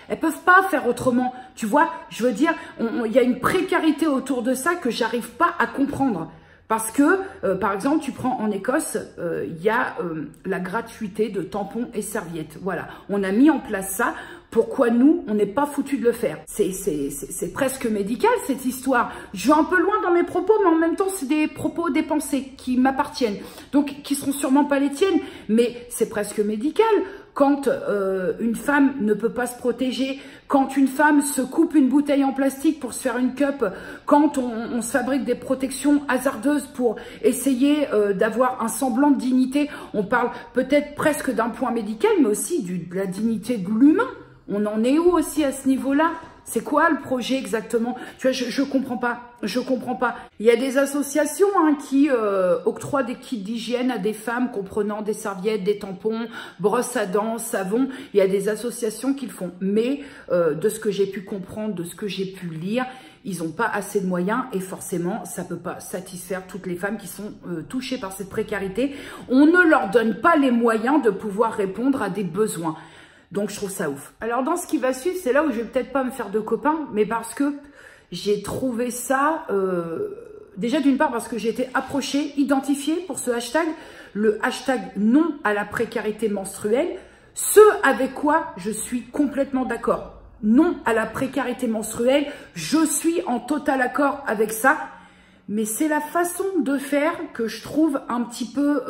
elles peuvent pas faire autrement. Tu vois, je veux dire, il y a une précarité autour de ça que j'arrive pas à comprendre. Parce que, par exemple, tu prends en Écosse, il y a la gratuité de tampons et serviettes. Voilà, on a mis en place ça. Pourquoi nous, on n'est pas foutus de le faire? C'est presque médical cette histoire. Je vais un peu loin dans mes propos, mais en même temps, c'est des propos dépensés qui m'appartiennent. Donc, qui seront sûrement pas les tiennes, mais c'est presque médical. Quand une femme ne peut pas se protéger, quand une femme se coupe une bouteille en plastique pour se faire une cup, quand on se fabrique des protections hasardeuses pour essayer d'avoir un semblant de dignité, on parle peut-être presque d'un point médical, mais aussi de la dignité de l'humain. On en est où aussi à ce niveau-là? C'est quoi le projet exactement? Tu vois, je comprends pas. Je comprends pas. Il y a des associations qui octroient des kits d'hygiène à des femmes comprenant des serviettes, des tampons, brosses à dents, savon. Il y a des associations qui le font. Mais de ce que j'ai pu comprendre, de ce que j'ai pu lire, ils n'ont pas assez de moyens et forcément, ça ne peut pas satisfaire toutes les femmes qui sont touchées par cette précarité. On ne leur donne pas les moyens de pouvoir répondre à des besoins. Donc, je trouve ça ouf. Alors, dans ce qui va suivre, c'est là où je vais peut-être pas me faire de copains, mais parce que j'ai trouvé ça... déjà, d'une part, parce que j'ai été approchée, identifiée pour ce hashtag, le hashtag non à la précarité menstruelle, ce avec quoi je suis complètement d'accord. Non à la précarité menstruelle, je suis en total accord avec ça, mais c'est la façon de faire que je trouve un petit peu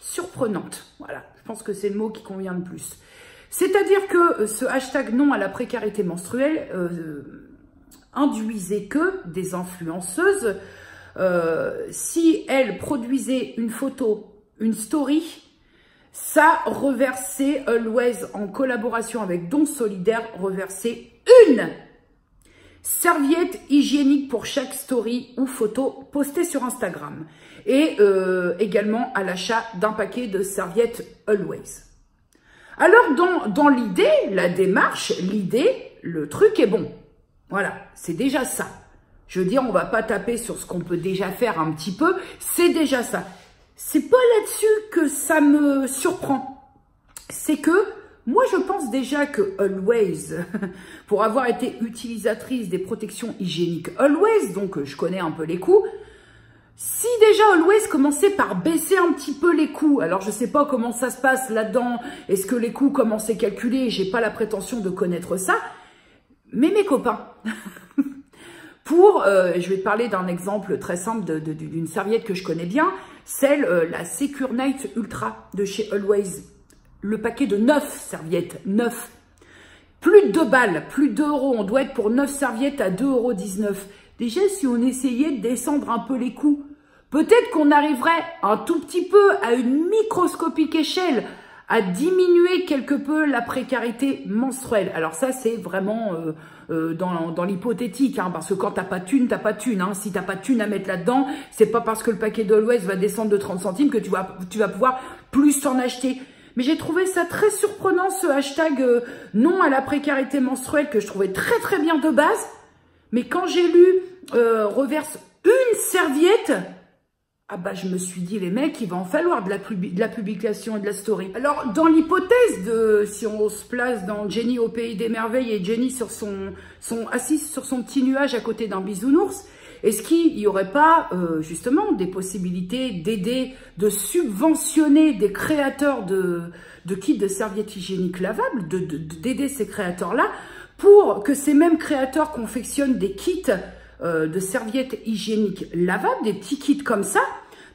surprenante. Voilà. Je pense que c'est le mot qui convient le plus. C'est-à-dire que ce hashtag non à la précarité menstruelle induisait que des influenceuses, si elles produisaient une photo, une story, ça reversait Always en collaboration avec Dons Solidaires, reversait une serviette hygiénique pour chaque story ou photo postée sur Instagram. Et également à l'achat d'un paquet de serviettes Always. Alors, dans l'idée, la démarche, le truc est bon. Voilà, c'est déjà ça. Je veux dire, on va pas taper sur ce qu'on peut déjà faire un petit peu, c'est déjà ça. C'est pas là-dessus que ça me surprend. C'est que, moi je pense déjà que Always, pour avoir été utilisatrice des protections hygiéniques Always, donc je connais un peu les coûts, si déjà Always commençait par baisser un petit peu les coûts, alors je sais pas comment ça se passe là-dedans, est-ce que les coûts commencent à calculer, j'ai pas la prétention de connaître ça, mais mes copains, je vais te parler d'un exemple très simple d'une serviette que je connais bien, celle, la Secure Night Ultra de chez Always, le paquet de 9 serviettes, 9, plus de 2 balles, plus de 2 €, on doit être pour 9 serviettes à 2,19 €. Déjà, si on essayait de descendre un peu les coûts, peut-être qu'on arriverait un tout petit peu à une microscopique échelle à diminuer quelque peu la précarité menstruelle. Alors ça, c'est vraiment dans l'hypothétique, parce que quand t'as pas de thune, t'as pas de thune. Si t'as pas de thune à mettre là-dedans, c'est pas parce que le paquet d'Always va descendre de 30 centimes que tu vas pouvoir plus t'en acheter. Mais j'ai trouvé ça très surprenant, ce hashtag non à la précarité menstruelle, que je trouvais très très bien de base. Mais quand j'ai lu reverse une serviette, ah bah je me suis dit, les mecs, il va en falloir de la publication et de la story. Alors, dans l'hypothèse de, si on se place dans Jenny au pays des merveilles et Jenny assise sur son petit nuage à côté d'un bisounours, est-ce qu'il n'y aurait pas justement des possibilités d'aider, de subventionner des créateurs de kits de serviettes hygiéniques lavables, d'aider ces créateurs-là pour que ces mêmes créateurs confectionnent des kits de serviettes hygiéniques lavables, des petits kits comme ça,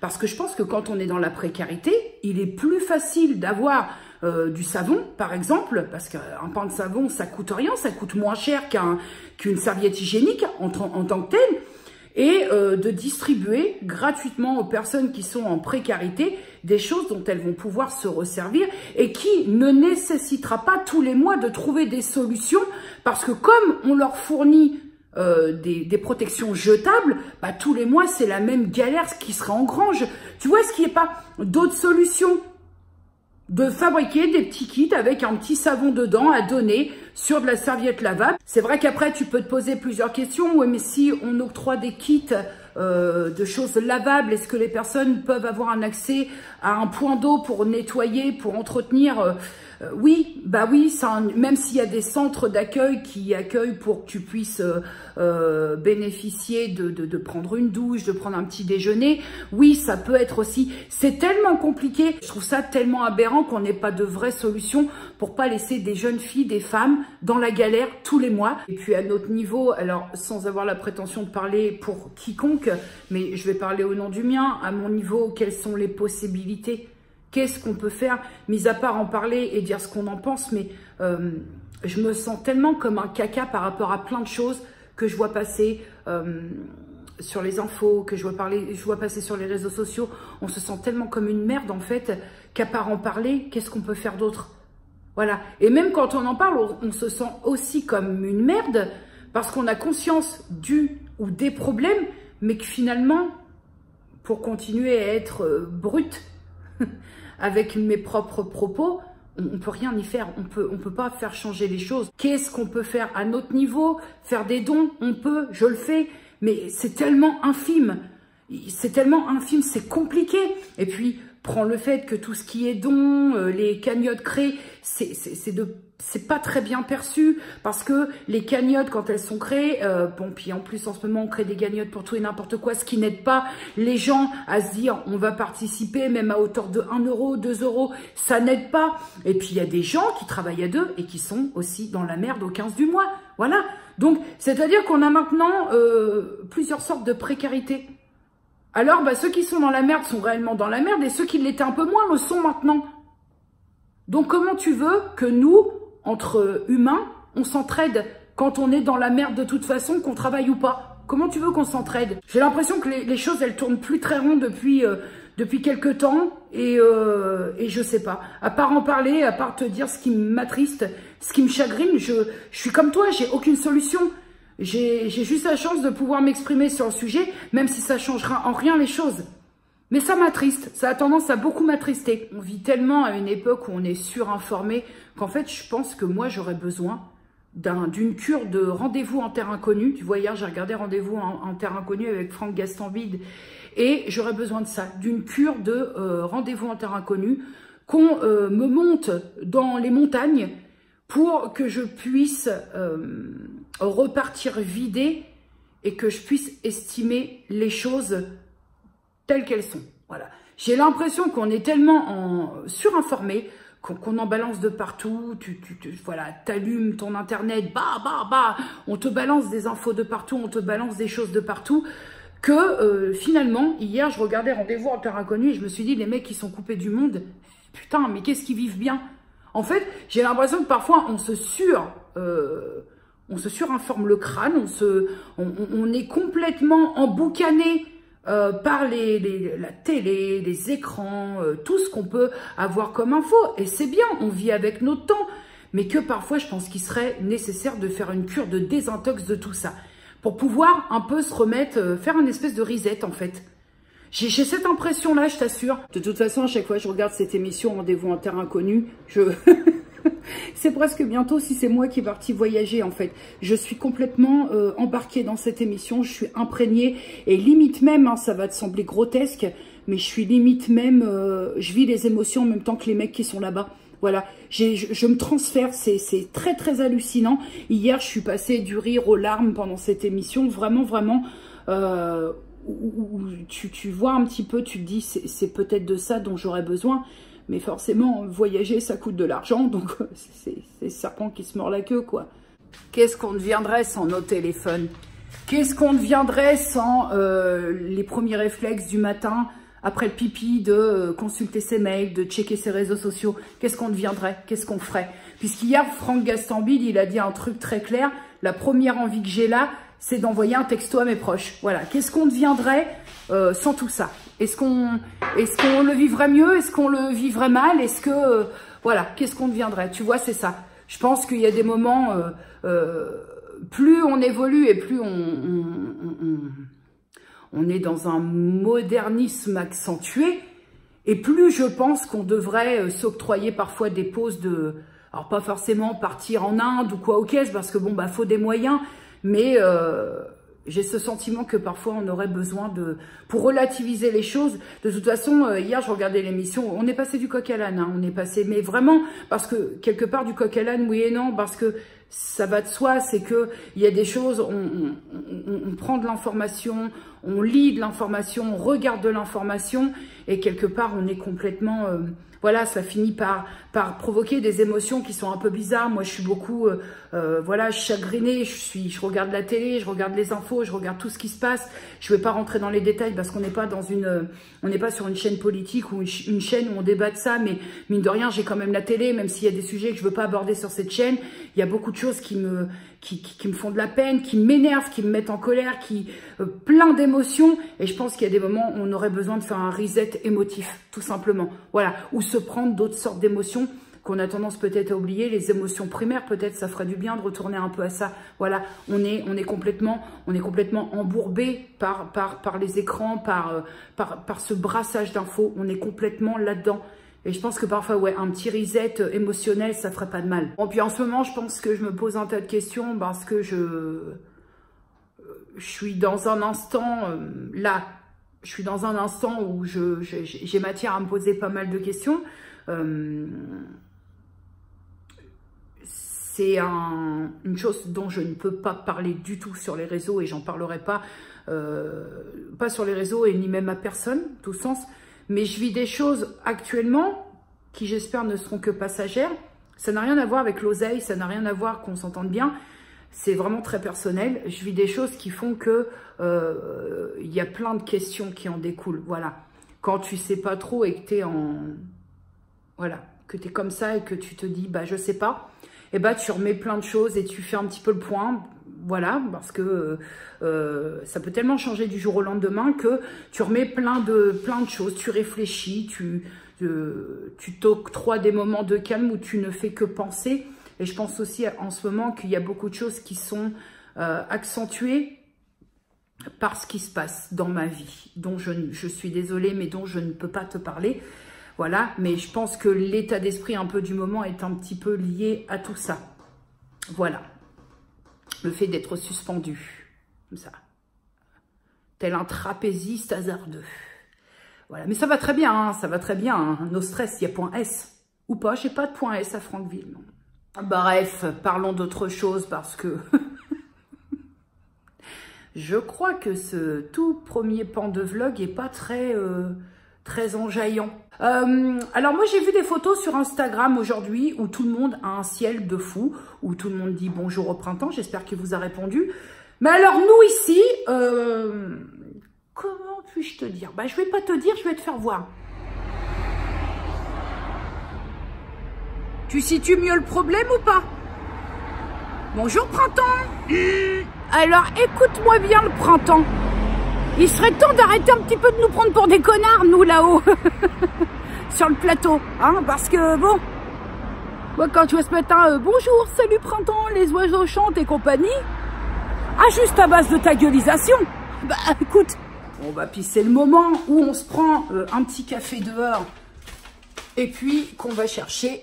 parce que je pense que quand on est dans la précarité, il est plus facile d'avoir du savon, par exemple, parce qu'un pain de savon, ça coûte rien, ça coûte moins cher qu'une serviette hygiénique en tant que telle. et de distribuer gratuitement aux personnes qui sont en précarité des choses dont elles vont pouvoir se resservir et qui ne nécessitera pas tous les mois de trouver des solutions parce que comme on leur fournit des protections jetables, bah, tous les mois c'est la même galère qui sera en grange. Tu vois, est-ce qu'il n'y a pas d'autres solutions? De fabriquer des petits kits avec un petit savon dedans à donner sur de la serviette lavable. C'est vrai qu'après, tu peux te poser plusieurs questions. Oui, mais si on octroie des kits de choses lavables, est-ce que les personnes peuvent avoir un accès à un point d'eau pour nettoyer, pour entretenir oui, bah oui, même s'il y a des centres d'accueil qui accueillent pour que tu puisses bénéficier de prendre une douche, de prendre un petit déjeuner, oui, ça peut être aussi. C'est tellement compliqué, je trouve ça tellement aberrant qu'on n'ait pas de vraies solutions pour pas laisser des jeunes filles, des femmes dans la galère tous les mois. Et puis à notre niveau, alors sans avoir la prétention de parler pour quiconque, mais je vais parler au nom du mien, à mon niveau, quelles sont les possibilités? Qu'est-ce qu'on peut faire, mis à part en parler et dire ce qu'on en pense, mais je me sens tellement comme un caca par rapport à plein de choses que je vois passer sur les infos, que je vois passer sur les réseaux sociaux. On se sent tellement comme une merde en fait, qu'à part en parler, qu'est-ce qu'on peut faire d'autre? Voilà. Et même quand on en parle, on se sent aussi comme une merde parce qu'on a conscience du ou des problèmes, mais que finalement, pour continuer à être brute, avec mes propres propos, on peut rien y faire, on peut pas faire changer les choses. Qu'est-ce qu'on peut faire à notre niveau? Faire des dons, on peut, je le fais, mais c'est tellement infime, c'est compliqué. Et puis, prends le fait que tout ce qui est dons, les cagnottes créées, c'est pas très bien perçu parce que les cagnottes, quand elles sont créées, bon, puis en plus en ce moment on crée des cagnottes pour tout et n'importe quoi, ce qui n'aide pas les gens à se dire on va participer même à hauteur de 1 euro, 2 euros, ça n'aide pas. Et puis il y a des gens qui travaillent à deux et qui sont aussi dans la merde au 15 du mois. Voilà. Donc c'est-à-dire qu'on a maintenant plusieurs sortes de précarité. Alors bah, ceux qui sont dans la merde sont réellement dans la merde et ceux qui l'étaient un peu moins le sont maintenant. Donc comment tu veux que nous, entre humains, on s'entraide quand on est dans la merde de toute façon, qu'on travaille ou pas? Comment tu veux qu'on s'entraide? J'ai l'impression que les choses, elles tournent plus très rond depuis quelques temps et je sais pas. À part en parler, à part te dire ce qui m'attriste, ce qui me chagrine, je suis comme toi, j'ai aucune solution. J'ai juste la chance de pouvoir m'exprimer sur le sujet, même si ça changera en rien les choses. Mais ça m'attriste, ça a tendance à beaucoup m'attrister. On vit tellement à une époque où on est surinformé qu'en fait, je pense que moi, j'aurais besoin d'une cure de rendez-vous en terre inconnue. Tu vois, hier, j'ai regardé Rendez-vous en terre inconnue avec Franck Gastambide et j'aurais besoin de ça, d'une cure de rendez-vous en terre inconnue, qu'on me monte dans les montagnes pour que je puisse repartir vidée et que je puisse estimer les choses telles qu'elles sont. Voilà. J'ai l'impression qu'on est tellement surinformé qu'on en balance de partout. Voilà, t'allumes ton internet, on te balance des infos de partout, on te balance des choses de partout. Que finalement, hier, je regardais Rendez-vous en terre inconnue et je me suis dit, les mecs qui sont coupés du monde, putain, mais qu'est-ce qu'ils vivent bien? En fait, j'ai l'impression que parfois on se surinforme le crâne, on est complètement emboucané par la télé, les écrans, tout ce qu'on peut avoir comme info. Et c'est bien, on vit avec notre temps. Mais que parfois, je pense qu'il serait nécessaire de faire une cure de désintox de tout ça. Pour pouvoir un peu se remettre, faire une espèce de reset en fait. J'ai cette impression-là, je t'assure. De toute façon, à chaque fois que je regarde cette émission Rendez-vous en terre inconnue, c'est presque bientôt si c'est moi qui est partie voyager en fait. Je suis complètement embarquée dans cette émission, je suis imprégnée et limite même, hein, ça va te sembler grotesque, mais je suis limite même, je vis les émotions en même temps que les mecs qui sont là-bas. Voilà, je me transfère, c'est très très hallucinant. Hier, je suis passée du rire aux larmes pendant cette émission, vraiment vraiment, où tu vois un petit peu, tu te dis c'est peut-être de ça dont j'aurais besoin. Mais forcément, voyager, ça coûte de l'argent, donc c'est le serpent qui se mord la queue, quoi. Qu'est-ce qu'on deviendrait sans nos téléphones? Qu'est-ce qu'on deviendrait sans les premiers réflexes du matin, après le pipi, de consulter ses mails, de checker ses réseaux sociaux? Qu'est-ce qu'on deviendrait? Qu'est-ce qu'on ferait? Puisqu'hier, Franck Gastambide, il a dit un truc très clair. La première envie que j'ai là, c'est d'envoyer un texto à mes proches. Voilà, qu'est-ce qu'on deviendrait sans tout ça? Est-ce qu'on le vivrait mieux? Est-ce qu'on le vivrait mal? Est-ce que, voilà, qu'est-ce qu'on deviendrait? Tu vois, c'est ça. Je pense qu'il y a des moments, plus on évolue et plus on est dans un modernisme accentué, et plus je pense qu'on devrait s'octroyer parfois des pauses de... Alors pas forcément partir en Inde ou quoi au caisse, parce que bon, bah faut des moyens, mais j'ai ce sentiment que parfois on aurait besoin de... Pour relativiser les choses, de toute façon, hier je regardais l'émission, on est passé du coq à l'âne, hein, on est passé, mais vraiment, parce que quelque part du coq à l'âne, oui et non, parce que ça va de soi, c'est que il y a des choses, on prend de l'information, on lit de l'information, on regarde de l'information, et quelque part on est complètement... voilà, ça finit par provoquer des émotions qui sont un peu bizarres. Moi, je suis beaucoup, voilà, chagrinée. Je regarde la télé, je regarde les infos, je regarde tout ce qui se passe. Je ne vais pas rentrer dans les détails parce qu'on n'est pas on n'est pas sur une chaîne politique ou une chaîne où on débat de ça. Mais mine de rien, j'ai quand même la télé, même s'il y a des sujets que je veux pas aborder sur cette chaîne. Il y a beaucoup de choses qui me font de la peine, qui m'énervent, qui me mettent en colère, plein d'émotions. Et je pense qu'il y a des moments où on aurait besoin de faire un reset émotif, tout simplement. Voilà, ou se prendre d'autres sortes d'émotions qu'on a tendance peut-être à oublier, les émotions primaires, peut-être ça ferait du bien de retourner un peu à ça. Voilà, on est complètement embourbé par les écrans, par ce brassage d'infos, on est complètement là-dedans. Et je pense que parfois, ouais, un petit reset émotionnel, ça ferait pas de mal. Bon, puis en ce moment, je pense que je me pose un tas de questions parce que je suis dans un instant, là, je suis dans un instant où j'ai matière à me poser pas mal de questions. C'est une chose dont je ne peux pas parler du tout sur les réseaux et j'en parlerai pas sur les réseaux et ni même à personne, tout sens. Mais je vis des choses actuellement qui, j'espère, ne seront que passagères. Ça n'a rien à voir avec l'oseille, ça n'a rien à voir qu'on s'entende bien. C'est vraiment très personnel. Je vis des choses qui font que y a plein de questions qui en découlent. Voilà. Quand tu sais pas trop et que tu es voilà, que tu es comme ça et que tu te dis, bah, je sais pas, et bah, tu remets plein de choses et tu fais un petit peu le point. Voilà, parce que ça peut tellement changer du jour au lendemain que tu remets plein de choses, tu réfléchis, tu t'octroies des moments de calme où tu ne fais que penser. Et je pense aussi en ce moment qu'il y a beaucoup de choses qui sont accentuées par ce qui se passe dans ma vie, dont je suis désolée, mais dont je ne peux pas te parler. Voilà, mais je pense que l'état d'esprit un peu du moment est un petit peu lié à tout ça. Voilà. Le fait d'être suspendu, comme ça, tel un trapéziste hasardeux. Voilà, mais ça va très bien, hein, ça va très bien. Hein. No stress, il y a point S. Ou pas, j'ai pas de point S à Franqueville. Non. Bref, parlons d'autre chose parce que je crois que ce tout premier pan de vlog est pas très enjaillant. Alors moi j'ai vu des photos sur Instagram aujourd'hui où tout le monde a un ciel de fou, où tout le monde dit bonjour au printemps, j'espère qu'il vous a répondu. Mais alors nous ici, comment puis-je te dire? Bah je vais pas te dire, je vais te faire voir. Tu situes mieux le problème ou pas? Bonjour printemps. Alors écoute-moi bien le printemps. Il serait temps d'arrêter un petit peu de nous prendre pour des connards, nous, là-haut, sur le plateau, hein, parce que, bon, moi, quand tu vois ce matin, bonjour, salut printemps, les oiseaux chantent et compagnie, ah, juste à base de ta gueulisation, bah, écoute, on va pisser le moment où on se prend un petit café dehors, et puis qu'on va chercher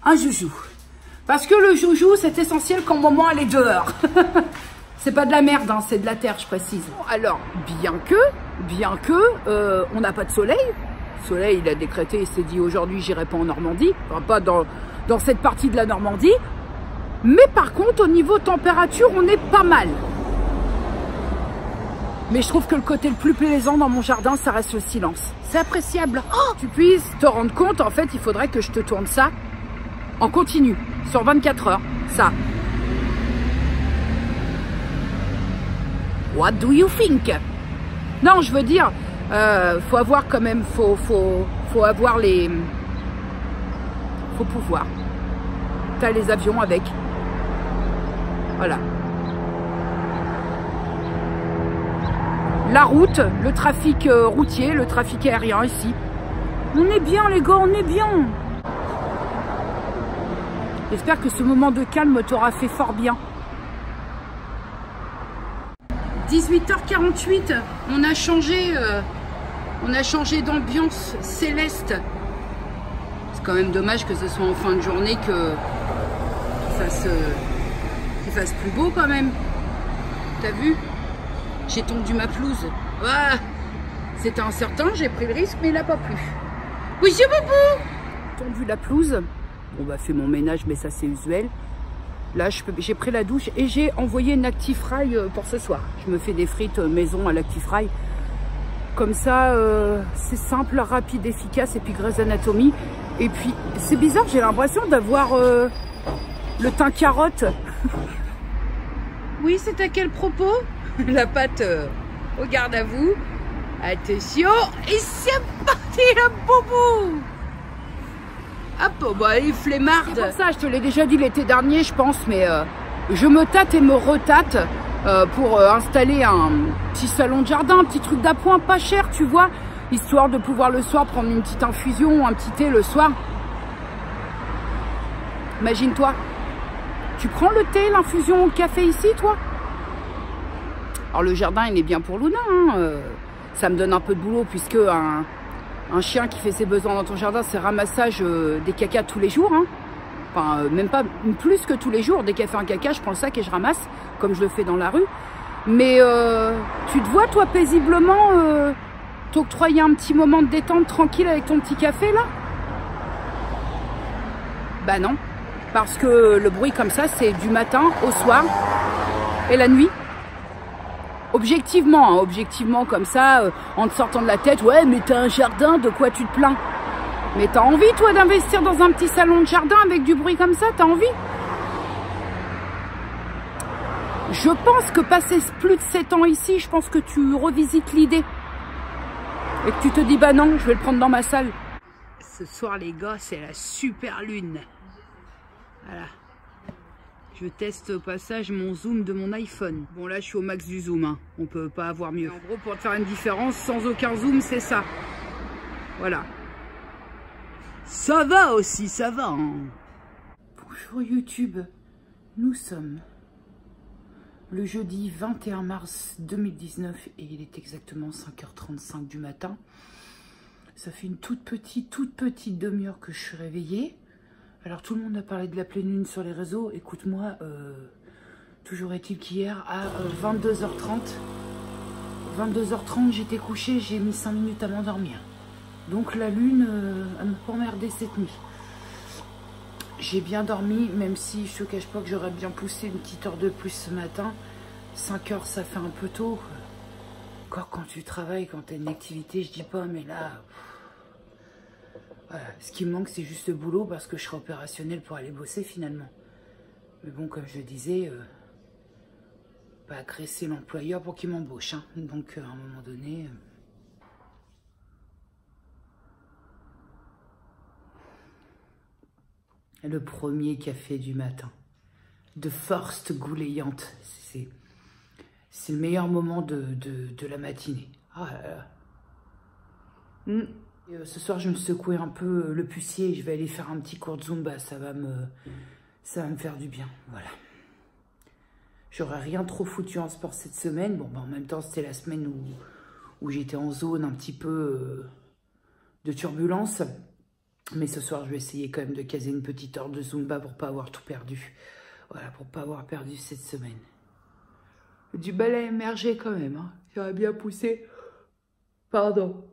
un joujou. Parce que le joujou, c'est essentiel qu'en moment, elle est dehors. C'est pas de la merde, hein, c'est de la terre, je précise. Alors, bien que, on n'a pas de soleil. Le soleil, il a décrété, il s'est dit aujourd'hui, j'irai pas en Normandie. Enfin, pas dans cette partie de la Normandie. Mais par contre, au niveau température, on est pas mal. Mais je trouve que le côté le plus plaisant dans mon jardin, ça reste le silence. C'est appréciable. Oh, tu puisses te rendre compte, en fait, il faudrait que je te tourne ça en continu, sur 24 heures, ça. What do you think? Non, je veux dire, faut avoir quand même, faut avoir les... Faut pouvoir. T'as les avions avec. Voilà. La route, le trafic routier, le trafic aérien ici. On est bien les gars, on est bien. J'espère que ce moment de calme t'aura fait fort bien. 18h48, on a changé d'ambiance céleste. C'est quand même dommage que ce soit en fin de journée qu'il fasse plus beau quand même. T'as vu? J'ai tondu ma pelouse. Ah, c'était incertain, j'ai pris le risque, mais il n'a pas plu. Oui, c'est boubou. Tondu la pelouse. On va faire mon ménage, mais ça c'est usuel. Là, j'ai pris la douche et j'ai envoyé une Actifry pour ce soir. Je me fais des frites maison à l'Actifry. Comme ça, c'est simple, rapide, efficace. Et puis Grey's Anatomy. Et puis, c'est bizarre, j'ai l'impression d'avoir le teint carotte. Oui, c'est à quel propos? La pâte au garde à vous. Attention, et c'est parti le boubou. Hop, bah il flemmarde. C'est pour ça, je te l'ai déjà dit l'été dernier, je pense, mais je me tâte et me retâte pour installer un petit salon de jardin, un petit truc d'appoint pas cher, tu vois, histoire de pouvoir le soir prendre une petite infusion ou un petit thé le soir. Imagine-toi, tu prends le thé, l'infusion, le café ici, toi? Alors le jardin, il est bien pour Luna, hein. Ça me donne un peu de boulot puisque un chien qui fait ses besoins dans ton jardin, c'est ramassage des cacas tous les jours. Hein. Enfin, même pas plus que tous les jours. Dès qu'elle fait un caca, je prends le sac et je ramasse, comme je le fais dans la rue. Mais tu te vois, toi, paisiblement, t'octroyer un petit moment de détente tranquille avec ton petit café, là? Bah non. Parce que le bruit comme ça, c'est du matin au soir et la nuit. Objectivement, hein, objectivement comme ça, en te sortant de la tête, ouais, mais t'as un jardin, de quoi tu te plains? Mais t'as envie, toi, d'investir dans un petit salon de jardin avec du bruit comme ça? T'as envie? Je pense que passer plus de 7 ans ici, je pense que tu revisites l'idée. Et que tu te dis, bah non, je vais le prendre dans ma salle. Ce soir, les gars, c'est la super lune. Voilà. Je teste au passage mon zoom de mon iPhone. Bon là je suis au max du zoom, hein. On peut pas avoir mieux. En gros pour te faire une différence, sans aucun zoom c'est ça. Voilà. Ça va aussi, ça va. Hein. Bonjour YouTube, nous sommes le jeudi 21 mars 2019 et il est exactement 5h35 du matin. Ça fait une toute petite demi-heure que je suis réveillée. Alors tout le monde a parlé de la pleine lune sur les réseaux. Écoute-moi, toujours est-il qu'hier à 22h30 j'étais couchée, j'ai mis 5 minutes à m'endormir. Donc la lune a me pas emmerdé cette nuit. J'ai bien dormi, même si je te cache pas que j'aurais bien poussé une petite heure de plus ce matin. 5 heures ça fait un peu tôt. Encore quand tu travailles, quand tu as une activité, je dis pas, mais là... Voilà. Ce qui me manque, c'est juste le boulot parce que je serai opérationnelle pour aller bosser finalement. Mais bon, comme je le disais, pas agresser l'employeur pour qu'il m'embauche. Hein. Donc, à un moment donné... Le premier café du matin. De force goulayante. C'est le meilleur moment de la matinée. Ah là là. Ce soir, je me secouais un peu le pucier et je vais aller faire un petit cours de Zumba. Ça va me faire du bien. Voilà. J'aurais rien trop foutu en sport cette semaine. Bon, bah, en même temps, c'était la semaine où j'étais en zone un petit peu de turbulence. Mais ce soir, je vais essayer quand même de caser une petite heure de Zumba pour pas avoir tout perdu. Voilà, pour pas avoir perdu cette semaine. Du balai émergé quand même. Hein. J'aurais bien poussé. Pardon.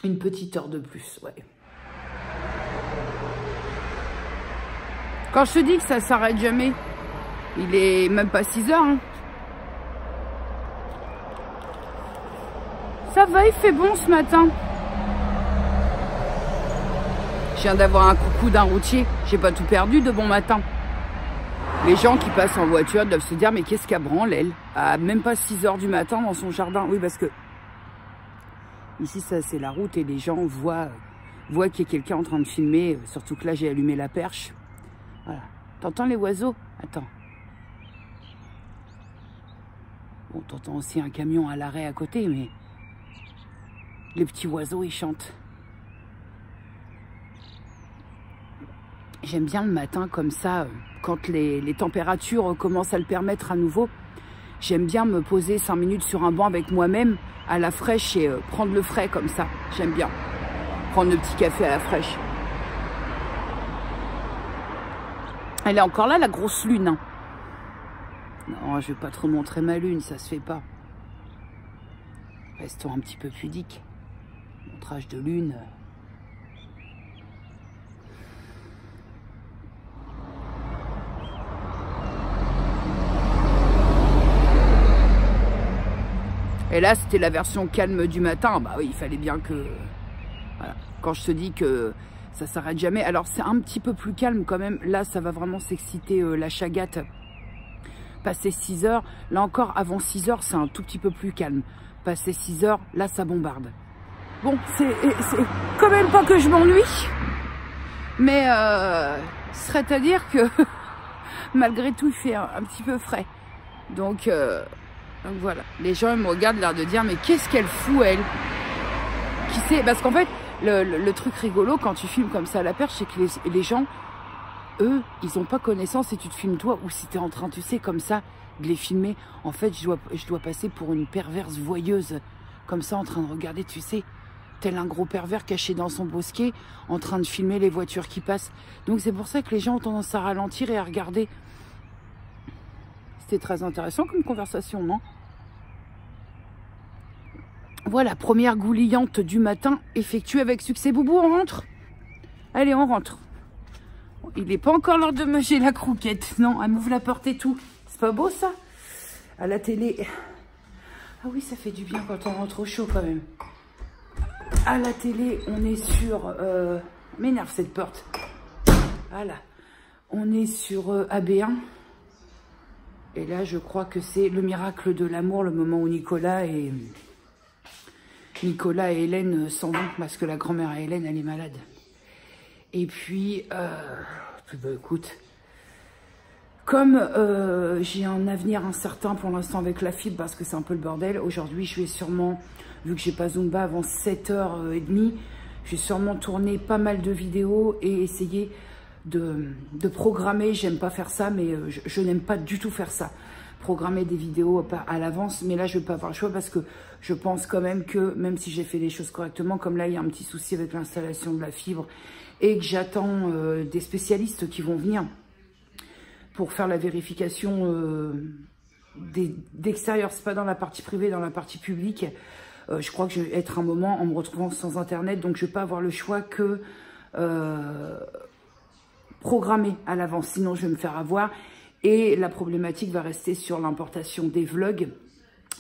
Une petite heure de plus, ouais. Quand je te dis que ça s'arrête jamais, il est même pas 6 heures. Hein. Ça va, il fait bon ce matin. Je viens d'avoir un coucou d'un routier. J'ai pas tout perdu de bon matin. Les gens qui passent en voiture doivent se dire, mais qu'est-ce qu'elle branle, elle? À même pas 6 heures du matin dans son jardin. Oui, parce que ici, ça c'est la route et les gens voient qu'il y a quelqu'un en train de filmer. Surtout que là, j'ai allumé la perche. Voilà. T'entends les oiseaux? Attends. Bon, t'entends aussi un camion à l'arrêt à côté, mais les petits oiseaux, ils chantent. J'aime bien le matin comme ça, quand les températures commencent à le permettre à nouveau. J'aime bien me poser 5 minutes sur un banc avec moi-même, à la fraîche, et prendre le frais comme ça. J'aime bien prendre le petit café à la fraîche. Elle est encore là, la grosse lune. Hein. Non, je vais pas trop montrer ma lune, ça se fait pas. Restons un petit peu pudiques. Montrage de lune. Et là, c'était la version calme du matin. Bah oui, il fallait bien que... Voilà. Quand je te dis que ça s'arrête jamais. Alors, c'est un petit peu plus calme quand même. Là, ça va vraiment s'exciter la chagate. Passé 6 heures, là encore, avant 6 heures, c'est un tout petit peu plus calme. Passé 6 heures, là, ça bombarde. Bon, c'est quand même pas que je m'ennuie. Mais, ce serait à dire que, malgré tout, il fait un petit peu frais. Donc voilà. Les gens, ils me regardent, l'air de dire, mais qu'est-ce qu'elle fout, elle? Qui sait? Parce qu'en fait, le truc rigolo, quand tu filmes comme ça à la perche, c'est que les gens... Eux, ils n'ont pas connaissance si tu te filmes toi ou si tu es en train, tu sais, comme ça, de les filmer. En fait, je dois passer pour une perverse voyeuse, comme ça, en train de regarder, tu sais, tel un gros pervers caché dans son bosquet, en train de filmer les voitures qui passent. Donc c'est pour ça que les gens ont tendance à ralentir et à regarder. C'était très intéressant comme conversation, non? Voilà, première gouliante du matin effectuée avec succès. Boubou, on rentre? Allez, on rentre. Il n'est pas encore l'heure de manger la croquette. Non, elle m'ouvre la porte et tout. C'est pas beau, ça? À la télé. Ah oui, ça fait du bien quand on rentre au chaud, quand même. À la télé, on est sur... M'énerve, cette porte. Voilà. On est sur AB1. Et là, je crois que c'est le miracle de l'amour, le moment où Nicolas et Hélène s'en vont, parce que la grand-mère à Hélène, elle est malade. Et puis, bah, écoute, comme j'ai un avenir incertain pour l'instant avec la fibre, parce que c'est un peu le bordel, aujourd'hui je vais sûrement, vu que j'ai pas Zumba avant 7h30, je vais sûrement tourner pas mal de vidéos et essayer de programmer. J'aime pas faire ça, mais je n'aime pas du tout faire ça. Programmer des vidéos à l'avance, mais là je vais pas avoir le choix parce que je pense quand même que, même si j'ai fait les choses correctement, comme là il y a un petit souci avec l'installation de la fibre, et que j'attends des spécialistes qui vont venir pour faire la vérification d'extérieur. C'est pas dans la partie privée, dans la partie publique. Je crois que je vais être un moment en me retrouvant sans internet, donc je vais pas avoir le choix que programmer à l'avance, sinon je vais me faire avoir. Et la problématique va rester sur l'importation des vlogs,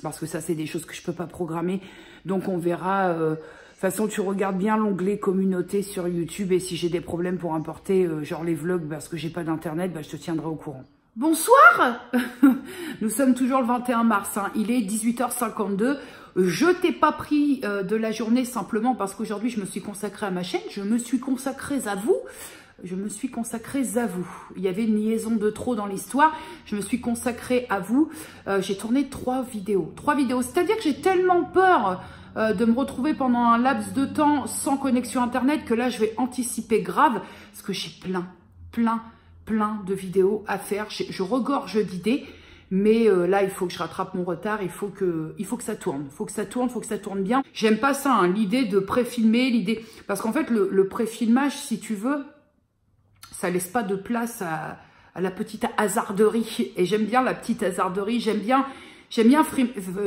parce que ça c'est des choses que je peux pas programmer. Donc on verra... De toute façon, tu regardes bien l'onglet communauté sur YouTube et si j'ai des problèmes pour importer genre les vlogs parce que j'ai pas d'internet, bah, je te tiendrai au courant. Bonsoir. Nous sommes toujours le 21 mars, hein. Il est 18h52. Je t'ai pas pris de la journée simplement parce qu'aujourd'hui je me suis consacrée à ma chaîne, je me suis consacrée à vous. Je me suis consacrée à vous. Il y avait une liaison de trop dans l'histoire. Je me suis consacrée à vous. J'ai tourné 3 vidéos. 3 vidéos. C'est-à-dire que j'ai tellement peur de me retrouver pendant un laps de temps sans connexion internet que là, je vais anticiper grave parce que j'ai plein de vidéos à faire. Je regorge d'idées. Mais là, il faut que je rattrape mon retard. Il faut que ça tourne. Il faut que ça tourne bien. J'aime pas ça, hein, l'idée de pré-filmer, l'idée... Parce qu'en fait, le pré-filmage, si tu veux... Ça laisse pas de place à la petite hasarderie. Et j'aime bien la petite hasarderie. J'aime bien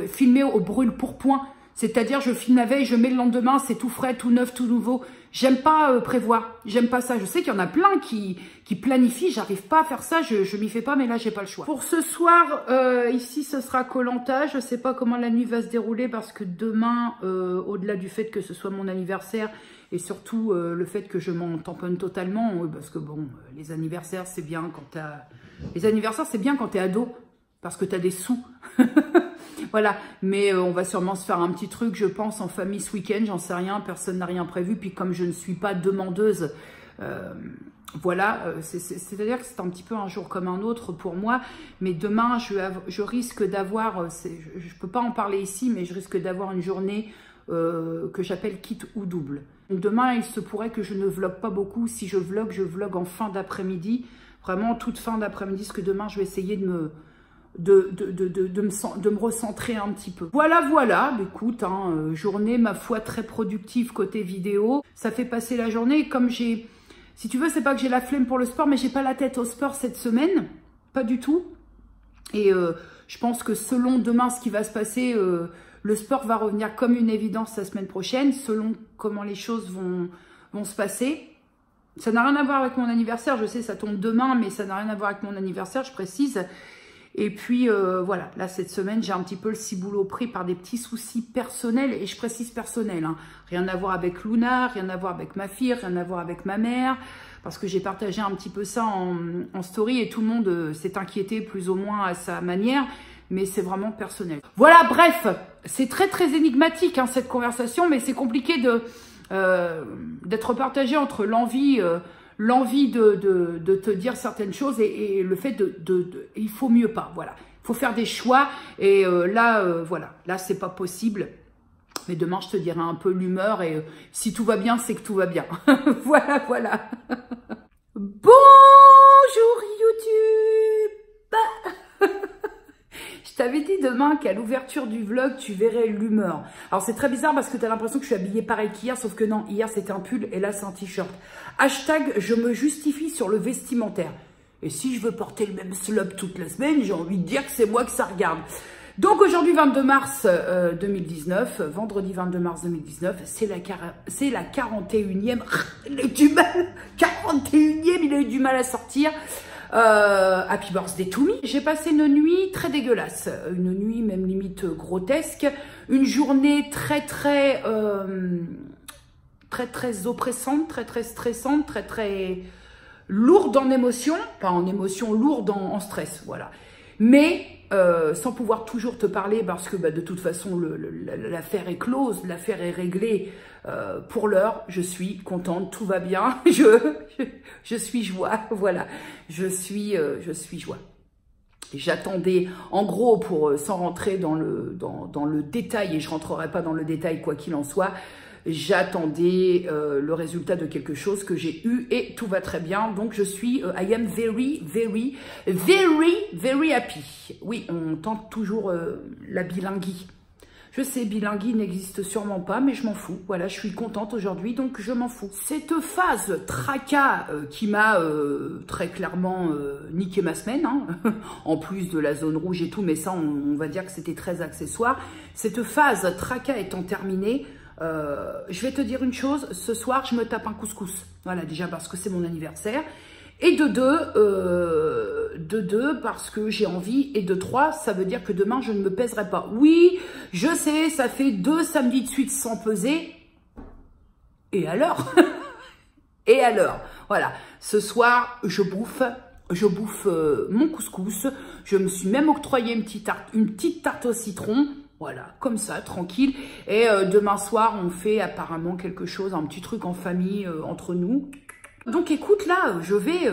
filmer au brûle-pourpoint. C'est-à-dire, je filme la veille, je mets le lendemain, c'est tout frais, tout neuf, tout nouveau. J'aime pas prévoir. J'aime pas ça. Je sais qu'il y en a plein qui planifient. J'arrive pas à faire ça. Je m'y fais pas, mais là, j'ai pas le choix. Pour ce soir, ici, ce sera Koh-Lanta. Je sais pas comment la nuit va se dérouler parce que demain, au-delà du fait que ce soit mon anniversaire, et surtout le fait que je m'en tamponne totalement, parce que bon, les anniversaires, c'est bien quand t'as... Les anniversaires, c'est bien quand t'es ado, parce que t'as des sous. Voilà, mais on va sûrement se faire un petit truc, je pense, en famille ce week-end, j'en sais rien, personne n'a rien prévu. Puis comme je ne suis pas demandeuse Voilà, c'est-à-dire que c'est un petit peu un jour comme un autre pour moi, mais demain, je risque d'avoir, je ne peux pas en parler ici, mais je risque d'avoir une journée que j'appelle quitte ou double. Donc demain, il se pourrait que je ne vlogue pas beaucoup. Si je vlogue en fin d'après-midi, vraiment toute fin d'après-midi, parce que demain, je vais essayer de me recentrer un petit peu. Voilà, écoute, hein, journée, ma foi, très productive côté vidéo. Ça fait passer la journée, comme j'ai... Si tu veux, c'est pas que j'ai la flemme pour le sport, mais j'ai pas la tête au sport cette semaine. Pas du tout. Et je pense que selon demain ce qui va se passer, le sport va revenir comme une évidence la semaine prochaine, selon comment les choses vont se passer. Ça n'a rien à voir avec mon anniversaire. Je sais, ça tombe demain, mais ça n'a rien à voir avec mon anniversaire, je précise. Et puis, voilà, là, cette semaine, j'ai un petit peu le ciboulot pris par des petits soucis personnels, et je précise personnels, hein. Rien à voir avec Luna, rien à voir avec ma fille, rien à voir avec ma mère, parce que j'ai partagé un petit peu ça en story, et tout le monde s'est inquiété plus ou moins à sa manière, mais c'est vraiment personnel. Voilà, bref, c'est très, très énigmatique, hein, cette conversation, mais c'est compliqué d'être partagé entre l'envie de te dire certaines choses et le fait il faut mieux pas, voilà. Il faut faire des choix et voilà, là c'est pas possible. Mais demain je te dirai un peu l'humeur et si tout va bien, c'est que tout va bien. Voilà. Bonjour YouTube. Je t'avais dit demain qu'à l'ouverture du vlog, tu verrais l'humeur. Alors, c'est très bizarre parce que tu as l'impression que je suis habillée pareil qu'hier, sauf que non, hier, c'était un pull et là, c'est un t-shirt. Hashtag, je me justifie sur le vestimentaire. Et si je veux porter le même slop toute la semaine, j'ai envie de dire que c'est moi que ça regarde. Donc, aujourd'hui, 22 mars 2019, vendredi 22 mars 2019, c'est la 41e. Il a eu du mal, 41e, il a eu du mal à sortir. Happy birthday to me. J'ai passé une nuit très dégueulasse, une nuit même limite grotesque, une journée très oppressante, très stressante, très lourde en émotion, pas en émotion, lourde en stress, voilà. Mais sans pouvoir toujours te parler parce que de toute façon l'affaire est close, l'affaire est réglée. Pour l'heure, je suis contente, tout va bien, je suis joie, voilà, je suis joie. J'attendais, en gros, sans rentrer dans le détail, et je rentrerai pas dans le détail quoi qu'il en soit, j'attendais le résultat de quelque chose que j'ai eu et tout va très bien. Donc je suis, I am very happy. Oui, on tente toujours la bilinguie. Je sais, bilinguie n'existe sûrement pas, mais je m'en fous. Voilà, je suis contente aujourd'hui, donc je m'en fous. Cette phase tracas qui m'a très clairement niqué ma semaine, hein, en plus de la zone rouge et tout, mais ça, on va dire que c'était très accessoire. Cette phase tracas étant terminée, je vais te dire une chose, ce soir, je me tape un couscous. Voilà, déjà parce que c'est mon anniversaire. Et de deux, parce que j'ai envie. Et de trois, ça veut dire que demain, je ne me pèserai pas. Oui, je sais, ça fait 2 samedis de suite sans peser. Et alors? Et alors? Voilà, ce soir, je bouffe mon couscous. Je me suis même octroyé une petite tarte au citron. Voilà, comme ça, tranquille. Et demain soir, on fait apparemment quelque chose, un petit truc en famille, entre nous. Donc écoute, là, je vais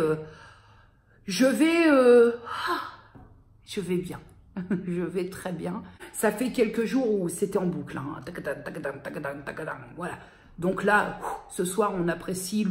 bien. Je vais très bien. Ça fait quelques jours où c'était en boucle. Hein. Voilà. Donc là, ce soir, on apprécie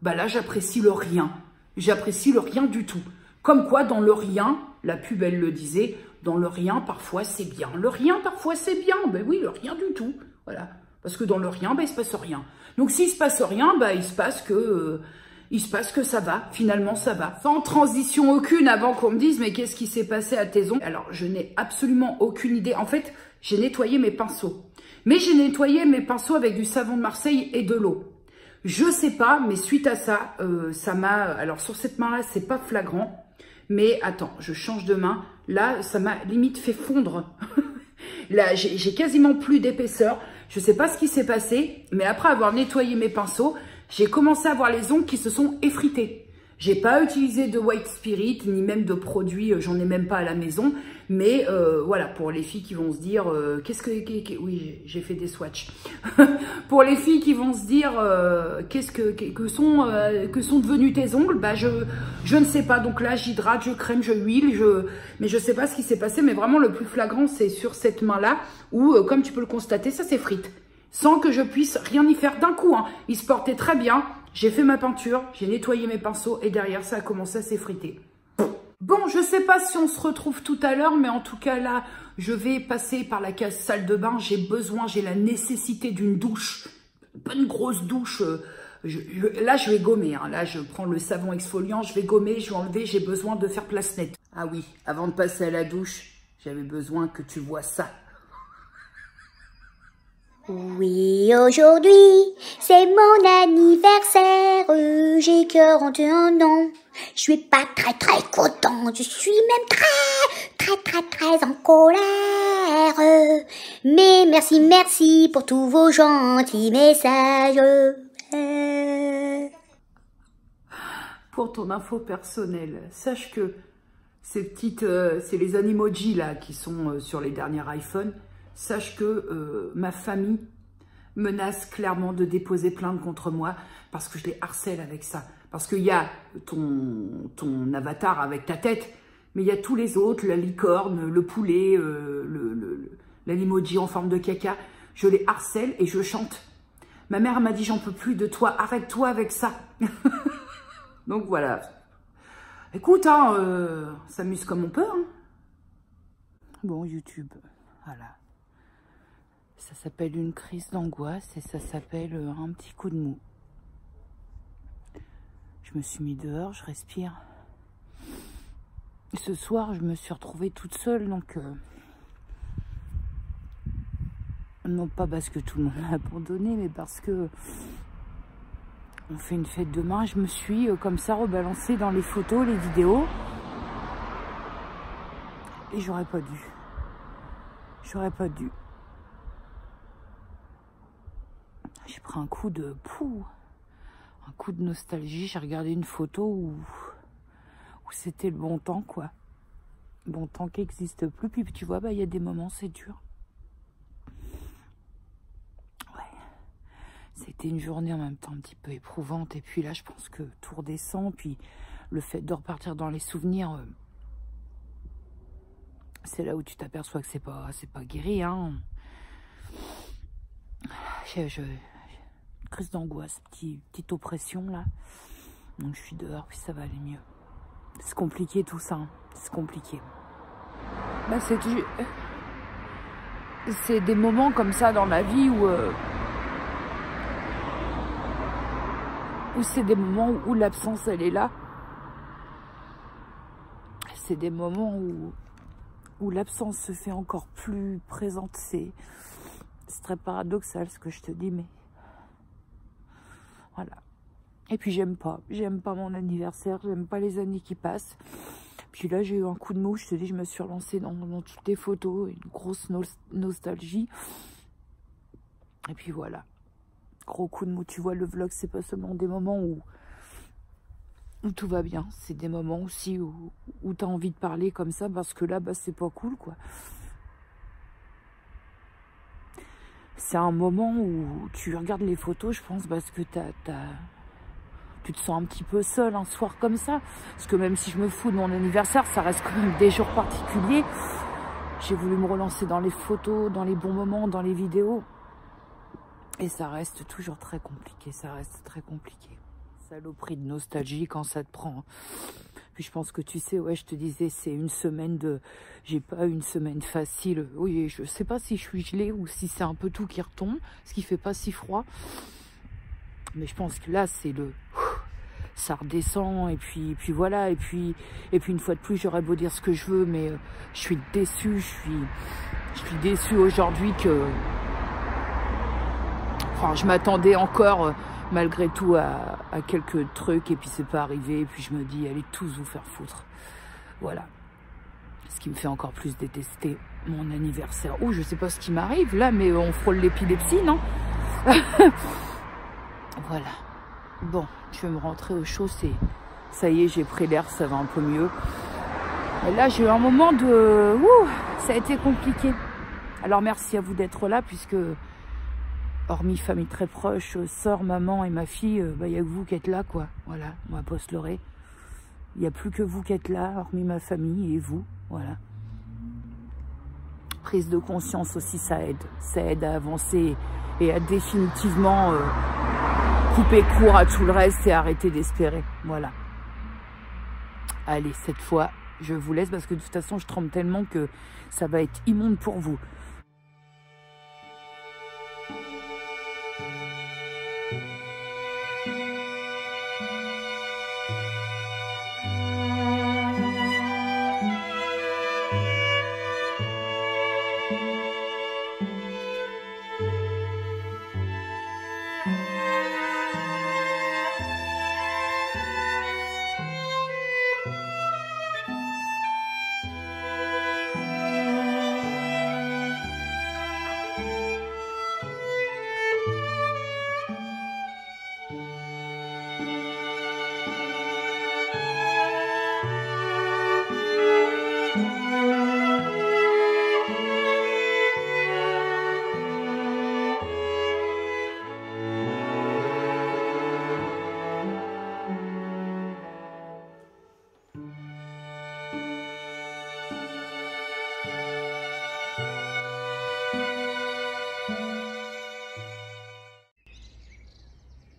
là, j'apprécie le rien. J'apprécie le rien du tout. Comme quoi, dans le rien, la pub, elle le disait, dans le rien, parfois, c'est bien. Le rien, parfois, c'est bien. Ben oui, le rien du tout. Voilà. Parce que dans le rien, il se passe rien. Donc, s'il se passe rien, il se passe que ça va. Finalement, ça va. Sans transition aucune avant qu'on me dise, mais qu'est-ce qui s'est passé à tes ongles? Alors, je n'ai absolument aucune idée. En fait, j'ai nettoyé mes pinceaux. Mais j'ai nettoyé mes pinceaux avec du savon de Marseille et de l'eau. Je sais pas, mais suite à ça, ça m'a... Alors, sur cette main-là, c'est pas flagrant. Mais attends, je change de main. Là, ça m'a limite fait fondre. Là, j'ai quasiment plus d'épaisseur. Je sais pas ce qui s'est passé, mais après avoir nettoyé mes pinceaux, j'ai commencé à avoir les ongles qui se sont effrités. J'ai pas utilisé de white spirit, ni même de produits, j'en ai même pas à la maison. Mais voilà, pour les filles qui vont se dire, oui, j'ai fait des swatchs. Pour les filles qui vont se dire, que sont devenus tes ongles, bah je ne sais pas. Donc là, j'hydrate, je crème, je huile, mais je sais pas ce qui s'est passé. Mais vraiment, le plus flagrant, c'est sur cette main-là, où, comme tu peux le constater, ça s'effrite. Sans que je puisse rien y faire d'un coup. Hein. Il se portait très bien. J'ai fait ma peinture, j'ai nettoyé mes pinceaux et derrière ça a commencé à s'effriter. Bon, je sais pas si on se retrouve tout à l'heure, mais en tout cas là, je vais passer par la case salle de bain. J'ai la nécessité d'une douche, une bonne grosse douche. Là, je vais gommer. Hein. Là, je prends le savon exfoliant, je vais gommer, je vais enlever. J'ai besoin de faire place nette. Ah oui, avant de passer à la douche, j'avais besoin que tu vois ça. Oui, aujourd'hui, c'est mon anniversaire, j'ai 41 ans. Je suis pas très contente, je suis même très en colère. Mais merci pour tous vos gentils messages. Pour ton info personnelle, sache que c'est les animojis là qui sont sur les derniers iPhones. Sache que ma famille menace clairement de déposer plainte contre moi parce que je les harcèle avec ça. Parce qu'il y a ton avatar avec ta tête, mais il y a tous les autres, la licorne, le poulet, l'animoji en forme de caca. Je les harcèle et je chante. Ma mère m'a dit, j'en peux plus de toi, arrête-toi avec ça. Donc voilà. Écoute, hein, s'amuse comme on peut. Hein. Bon, YouTube, voilà. Ça s'appelle une crise d'angoisse et ça s'appelle un petit coup de mou. Je me suis mis dehors, je respire. Ce soir, je me suis retrouvée toute seule, donc... non pas parce que tout le monde m'a abandonné, mais parce que... on fait une fête demain. Je me suis comme ça rebalancée dans les photos, les vidéos. Et j'aurais pas dû. J'aurais pas dû. J'ai pris un coup de nostalgie. J'ai regardé une photo où c'était le bon temps, quoi. Bon temps qui n'existe plus. Puis tu vois, bah, y a des moments, c'est dur. Ouais. C'était une journée en même temps un petit peu éprouvante. Et puis là, je pense que tout redescend. Puis le fait de repartir dans les souvenirs, c'est là où tu t'aperçois que c'est pas guéri, hein. Crise d'angoisse, petite oppression là. Donc je suis dehors, puis ça va aller mieux. C'est compliqué tout ça, hein. C'est compliqué. Bah, c'est des moments comme ça dans la vie où c'est des moments où l'absence elle est là. C'est des moments où l'absence se fait encore plus présente. C'est très paradoxal ce que je te dis, mais voilà. Et puis j'aime pas mon anniversaire, j'aime pas les années qui passent. Puis là j'ai eu un coup de mou, je te dis, je me suis relancée dans toutes les photos, une grosse nostalgie. Et puis voilà, gros coup de mou. Tu vois, le vlog c'est pas seulement des moments où tout va bien, c'est des moments aussi où tu as envie de parler comme ça, parce que là, bah, c'est pas cool, quoi. C'est un moment où tu regardes les photos, je pense, parce que tu te sens un petit peu seul un soir comme ça. Parce que même si je me fous de mon anniversaire, ça reste quand même des jours particuliers. J'ai voulu me relancer dans les photos, dans les bons moments, dans les vidéos. Et ça reste toujours très compliqué, ça reste très compliqué. Saloperie de nostalgie quand ça te prend. Puis je pense que tu sais, ouais, je te disais, c'est une semaine de... J'ai pas une semaine facile. Oui, je sais pas si je suis gelée ou si c'est un peu tout qui retombe, ce qui fait pas si froid. Mais je pense que là, c'est le... Ça redescend et puis voilà. Et puis une fois de plus, j'aurais beau dire ce que je veux, mais je suis déçue. Je suis déçue aujourd'hui que... Enfin, je m'attendais encore... malgré tout à quelques trucs, et puis c'est pas arrivé, et puis je me dis, allez tous vous faire foutre. Voilà. Ce qui me fait encore plus détester mon anniversaire. Oh, je sais pas ce qui m'arrive là, mais on frôle l'épilepsie, non? Voilà. Bon, je vais me rentrer au chaud, Ça y est, j'ai pris l'air, ça va un peu mieux. Et là, j'ai eu un moment de... Ouh, ça a été compliqué. Alors, merci à vous d'être là, puisque, hormis famille très proche, sœur, maman et ma fille, il n'y a que vous qui êtes là, quoi. Voilà, on va pas se leurrer. Il n'y a plus que vous qui êtes là, hormis ma famille et vous, voilà. Prise de conscience aussi, ça aide à avancer et à définitivement couper court à tout le reste et arrêter d'espérer, voilà. Allez, cette fois, je vous laisse parce que de toute façon, je tremble tellement que ça va être immonde pour vous.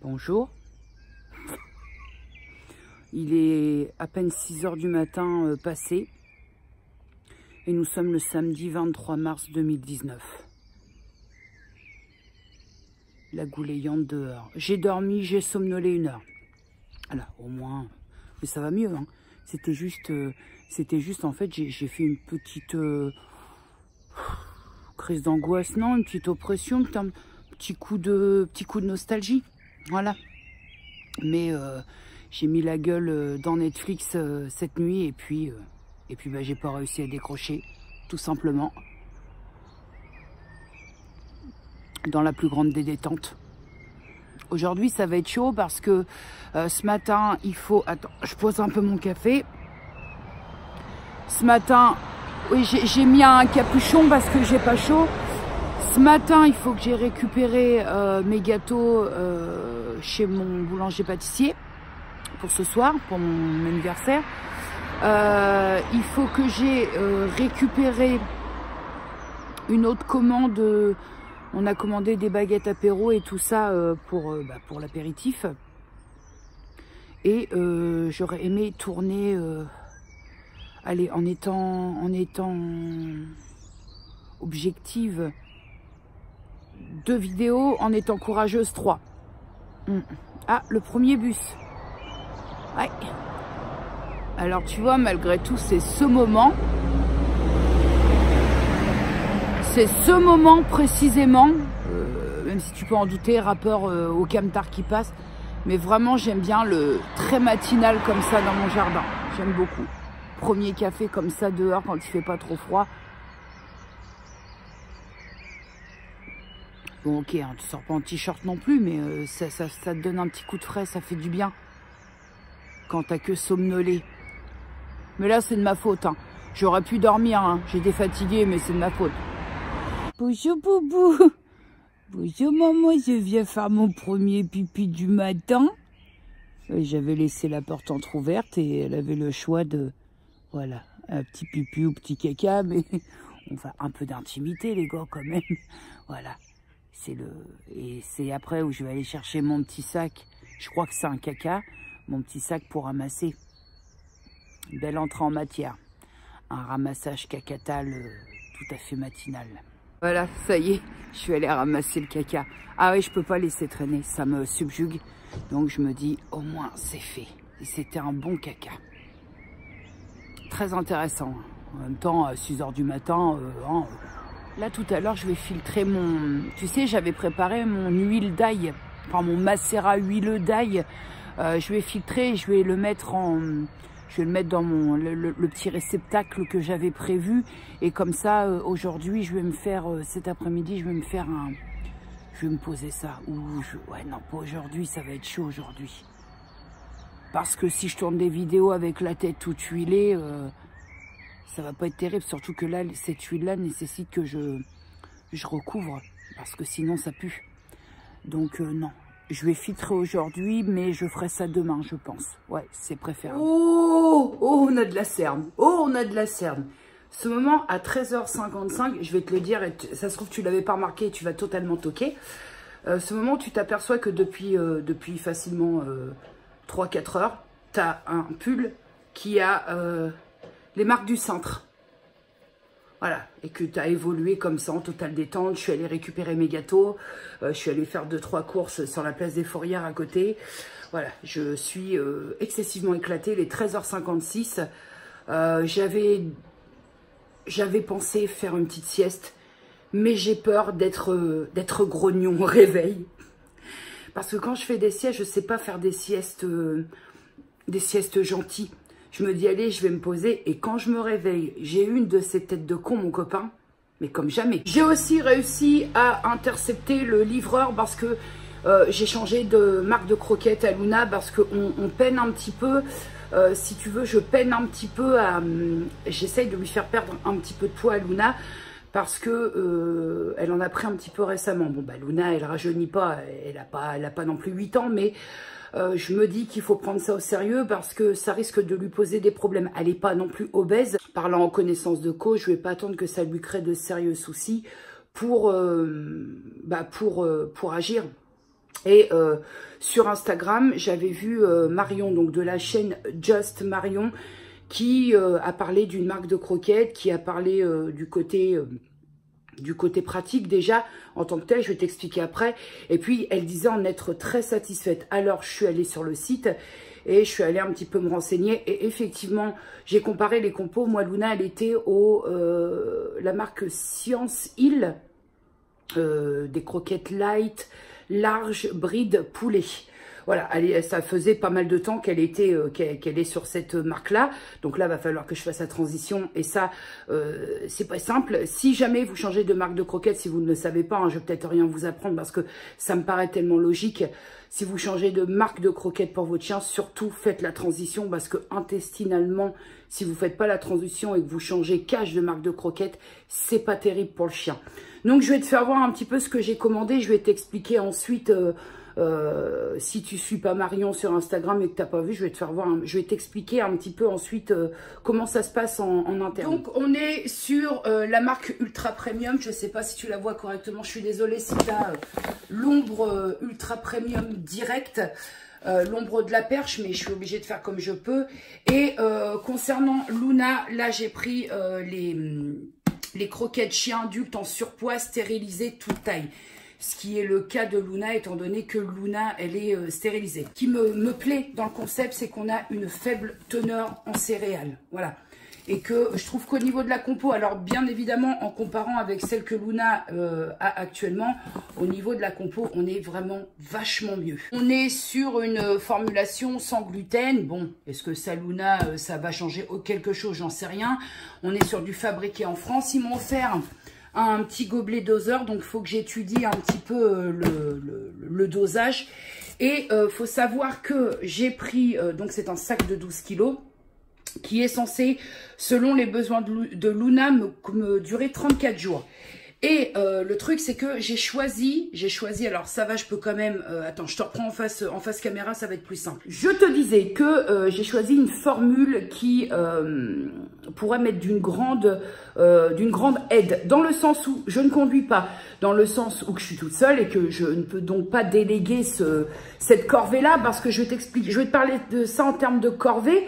Bonjour. Il est à peine 6 h du matin passé et nous sommes le samedi 23 mars 2019. La goulayante dehors. J'ai dormi, j'ai somnolé 1 heure. Voilà, au moins, mais ça va mieux. Hein. C'était juste en fait, j'ai fait une petite crise d'angoisse, non, une petite oppression, un petit coup de nostalgie. Voilà, mais j'ai mis la gueule dans Netflix cette nuit et puis bah, j'ai pas réussi à décrocher, tout simplement. Dans la plus grande des détentes. Aujourd'hui, ça va être chaud parce que ce matin, il faut... Attends, je pose un peu mon café. Ce matin, oui, j'ai mis un capuchon parce que j'ai pas chaud. Ce matin, il faut que j'ai récupéré mes gâteaux chez mon boulanger-pâtissier pour ce soir, pour mon anniversaire. Il faut que j'ai récupéré une autre commande. On a commandé des baguettes apéro et tout ça pour l'apéritif. Et j'aurais aimé tourner, allez, en étant objective, 2 vidéos, en étant courageuse, 3. Ah, le premier bus. Ouais. Alors tu vois, malgré tout, c'est ce moment précisément, même si tu peux en douter, rappeur au camtar qui passe, mais vraiment j'aime bien le très matinal comme ça dans mon jardin, j'aime beaucoup. Premier café comme ça dehors quand il fait pas trop froid. Bon ok, hein, tu sors pas en t-shirt non plus, mais ça te donne un petit coup de frais, ça fait du bien. Quand t'as que somnolé. Mais là c'est de ma faute, hein. J'aurais pu dormir, hein. J'étais fatiguée, mais c'est de ma faute. Bonjour Boubou. Bonjour maman, je viens faire mon premier pipi du matin. J'avais laissé la porte entrouverte et elle avait le choix de... Voilà, un petit pipi ou petit caca, mais on va un peu d'intimité les gars quand même. Voilà. Et c'est après où je vais aller chercher mon petit sac. Je crois que c'est un caca. Mon petit sac pour ramasser. Une belle entrée en matière. Un ramassage cacatal tout à fait matinal. Voilà, ça y est, je suis allée ramasser le caca. Ah oui, je peux pas laisser traîner, ça me subjugue. Donc je me dis, au moins c'est fait. Et c'était un bon caca. Très intéressant. En même temps, à 6 h du matin, là tout à l'heure, je vais filtrer mon... Tu sais, j'avais préparé mon huile d'ail, enfin mon macérat huileux d'ail. Je vais filtrer, je vais le mettre en... Je vais le mettre dans le petit réceptacle que j'avais prévu. Et comme ça, aujourd'hui, je vais me faire... cet après-midi, je vais me faire un... Je vais me poser ça. Ouais, non, pas aujourd'hui, ça va être chaud aujourd'hui. Parce que si je tourne des vidéos avec la tête toute huilée, ça va pas être terrible. Surtout que là, cette huile-là nécessite que je recouvre. Parce que sinon, ça pue. Donc, non. Je vais filtrer aujourd'hui, mais je ferai ça demain, je pense. Ouais, c'est préférable. Oh, on a de la cerne. Oh, on a de la cerne. Ce moment, à 13h55, je vais te le dire, et ça se trouve, tu l'avais pas remarqué et tu vas totalement toquer. Ce moment où tu t'aperçois que depuis facilement 3-4 heures, tu as un pull qui a les marques du cintre. Voilà, et que tu as évolué comme ça en totale détente. Je suis allée récupérer mes gâteaux, je suis allée faire 2-3 courses sur la place des Fourrières à côté. Voilà, je suis excessivement éclatée, les 13h56. J'avais pensé faire une petite sieste, mais j'ai peur d'être grognon au réveil. Parce que quand je fais des siestes, je ne sais pas faire des siestes gentilles. Je me dis, allez, je vais me poser. Et quand je me réveille, j'ai une de ces têtes de con, mon copain. Mais comme jamais. J'ai aussi réussi à intercepter le livreur parce que j'ai changé de marque de croquettes à Luna. Parce qu'on peine un petit peu. Si tu veux, je peine un petit peu à... J'essaye de lui faire perdre un petit peu de poids à Luna. Parce que elle en a pris un petit peu récemment. Bon, bah Luna, elle rajeunit pas. Elle a pas non plus 8 ans. Mais... je me dis qu'il faut prendre ça au sérieux parce que ça risque de lui poser des problèmes. Elle n'est pas non plus obèse. Parlant en connaissance de cause, je ne vais pas attendre que ça lui crée de sérieux soucis pour agir. Et sur Instagram, j'avais vu Marion, donc de la chaîne Just Marion, qui a parlé d'une marque de croquettes, qui a parlé du côté pratique déjà en tant que tel, je vais t'expliquer après. Et puis elle disait en être très satisfaite. Alors je suis allée sur le site et je suis allée un petit peu me renseigner et effectivement j'ai comparé les compos. Moi Luna, elle était la marque Science Hill, des croquettes light, large, bride, poulet. Voilà, ça faisait pas mal de temps qu'elle est sur cette marque-là. Donc là, il va falloir que je fasse la transition. Et ça, c'est pas simple. Si jamais vous changez de marque de croquettes, si vous ne le savez pas, hein, je vais peut-être rien vous apprendre parce que ça me paraît tellement logique. Si vous changez de marque de croquettes pour votre chien, surtout faites la transition parce que intestinalement, si vous ne faites pas la transition et que vous changez cache de marque de croquettes, c'est pas terrible pour le chien. Donc, je vais te faire voir un petit peu ce que j'ai commandé. Je vais t'expliquer ensuite... si tu suis pas Marion sur Instagram et que tu n'as pas vu, je vais te faire voir, je vais t'expliquer un petit peu ensuite comment ça se passe en interne. Donc on est sur la marque Ultra Premium, je sais pas si tu la vois correctement, je suis désolée si tu as l'ombre Ultra Premium direct, l'ombre de la perche, mais je suis obligée de faire comme je peux. Et concernant Luna, là j'ai pris les croquettes chien adulte en surpoids stérilisées toute taille. Ce qui est le cas de Luna, étant donné que Luna, elle est stérilisée. Ce qui me plaît dans le concept, c'est qu'on a une faible teneur en céréales. Voilà. Et que je trouve qu'au niveau de la compo, alors bien évidemment, en comparant avec celle que Luna a actuellement, au niveau de la compo, on est vraiment vachement mieux. On est sur une formulation sans gluten. Bon, est-ce que ça, Luna, ça va changer quelque chose? J'en sais rien. On est sur du fabriqué en France. Ils m'ont offert... un petit gobelet doseur, donc il faut que j'étudie un petit peu le dosage. Et faut savoir que j'ai pris, donc c'est un sac de 12 kg, qui est censé, selon les besoins de Luna, me durer 34 jours. Et le truc, c'est que j'ai choisi, alors ça va, je peux quand même, attends, je te reprends en face caméra, ça va être plus simple. Je te disais que j'ai choisi une formule qui pourrait m'être d'une grande aide, dans le sens où je ne conduis pas, dans le sens où je suis toute seule et que je ne peux donc pas déléguer cette corvée-là, parce que je vais t'expliquer, je vais te parler de ça en termes de corvée.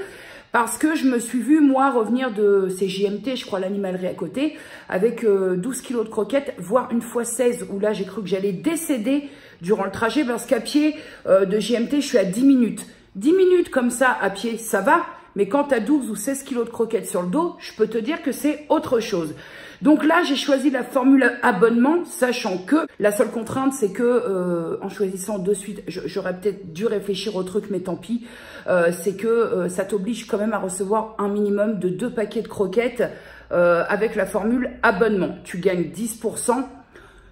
Parce que je me suis vue, moi, revenir de ces JMT, je crois, l'animalerie à côté, avec 12 kilos de croquettes, voire une fois 16, où là, j'ai cru que j'allais décéder durant le trajet, parce qu'à pied de JMT, je suis à 10 minutes. 10 minutes comme ça, à pied, ça va, mais quand tu as 12 ou 16 kilos de croquettes sur le dos, je peux te dire que c'est autre chose. Donc là, j'ai choisi la formule abonnement, sachant que la seule contrainte, c'est que en choisissant de suite, j'aurais peut-être dû réfléchir au truc, mais tant pis, c'est que ça t'oblige quand même à recevoir un minimum de 2 paquets de croquettes avec la formule abonnement. Tu gagnes 10%.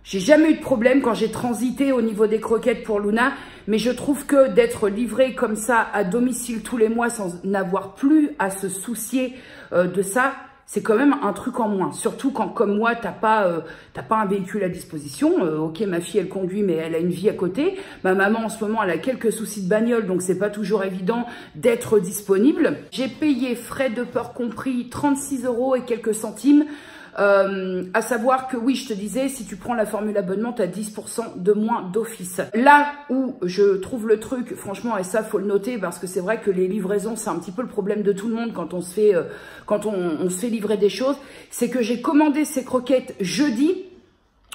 J'ai jamais eu de problème quand j'ai transité au niveau des croquettes pour Luna. mais je trouve que d'être livré comme ça à domicile tous les mois sans n'avoir plus à se soucier de ça, c'est quand même un truc en moins. Surtout quand, comme moi, t'as pas un véhicule à disposition. Ok, ma fille, elle conduit, mais elle a une vie à côté. Ma maman, en ce moment, elle a quelques soucis de bagnole, donc c'est pas toujours évident d'être disponible. J'ai payé frais de port compris 36 € et quelques centimes. À savoir que oui, je te disais, si tu prends la formule abonnement, tu as 10% de moins d'office. Là où je trouve le truc, franchement, et ça faut le noter parce que c'est vrai que les livraisons, c'est un petit peu le problème de tout le monde quand on se fait, on se fait livrer des choses, c'est que j'ai commandé ces croquettes jeudi,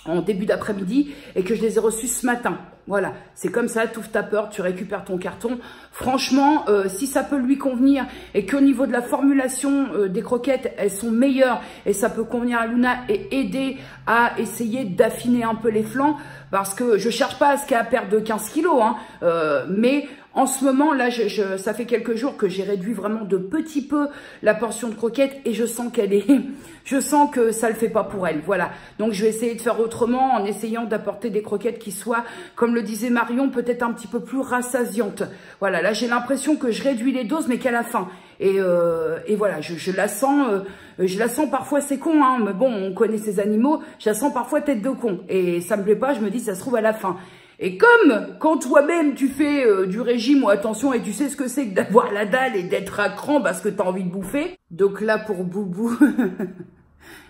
en début d'après-midi, et que je les ai reçues ce matin. Voilà, c'est comme ça, tu ouvres ta porte, tu récupères ton carton. Franchement, si ça peut lui convenir et qu'au niveau de la formulation des croquettes, elles sont meilleures et ça peut convenir à Luna et aider à essayer d'affiner un peu les flancs, parce que je cherche pas à ce qu'elle perde de 15 kilos, hein, mais en ce moment, là, ça fait quelques jours que j'ai réduit vraiment de petit peu la portion de croquettes et je sens qu'elle est, je sens que ça le fait pas pour elle. Voilà. Donc, je vais essayer de faire autrement en essayant d'apporter des croquettes qui soient, comme le disait Marion, peut-être un petit peu plus rassasiantes. Voilà. Là, j'ai l'impression que je réduis les doses, mais qu'à la fin. Et voilà, je la sens parfois, c'est con, hein, mais bon, on connaît ces animaux, je la sens parfois tête de con. Et ça me plaît pas, je me dis, ça se trouve à la fin. Et comme quand toi-même tu fais du régime ou attention et tu sais ce que c'est que d'avoir la dalle et d'être à cran parce que tu as envie de bouffer. Donc là pour Boubou,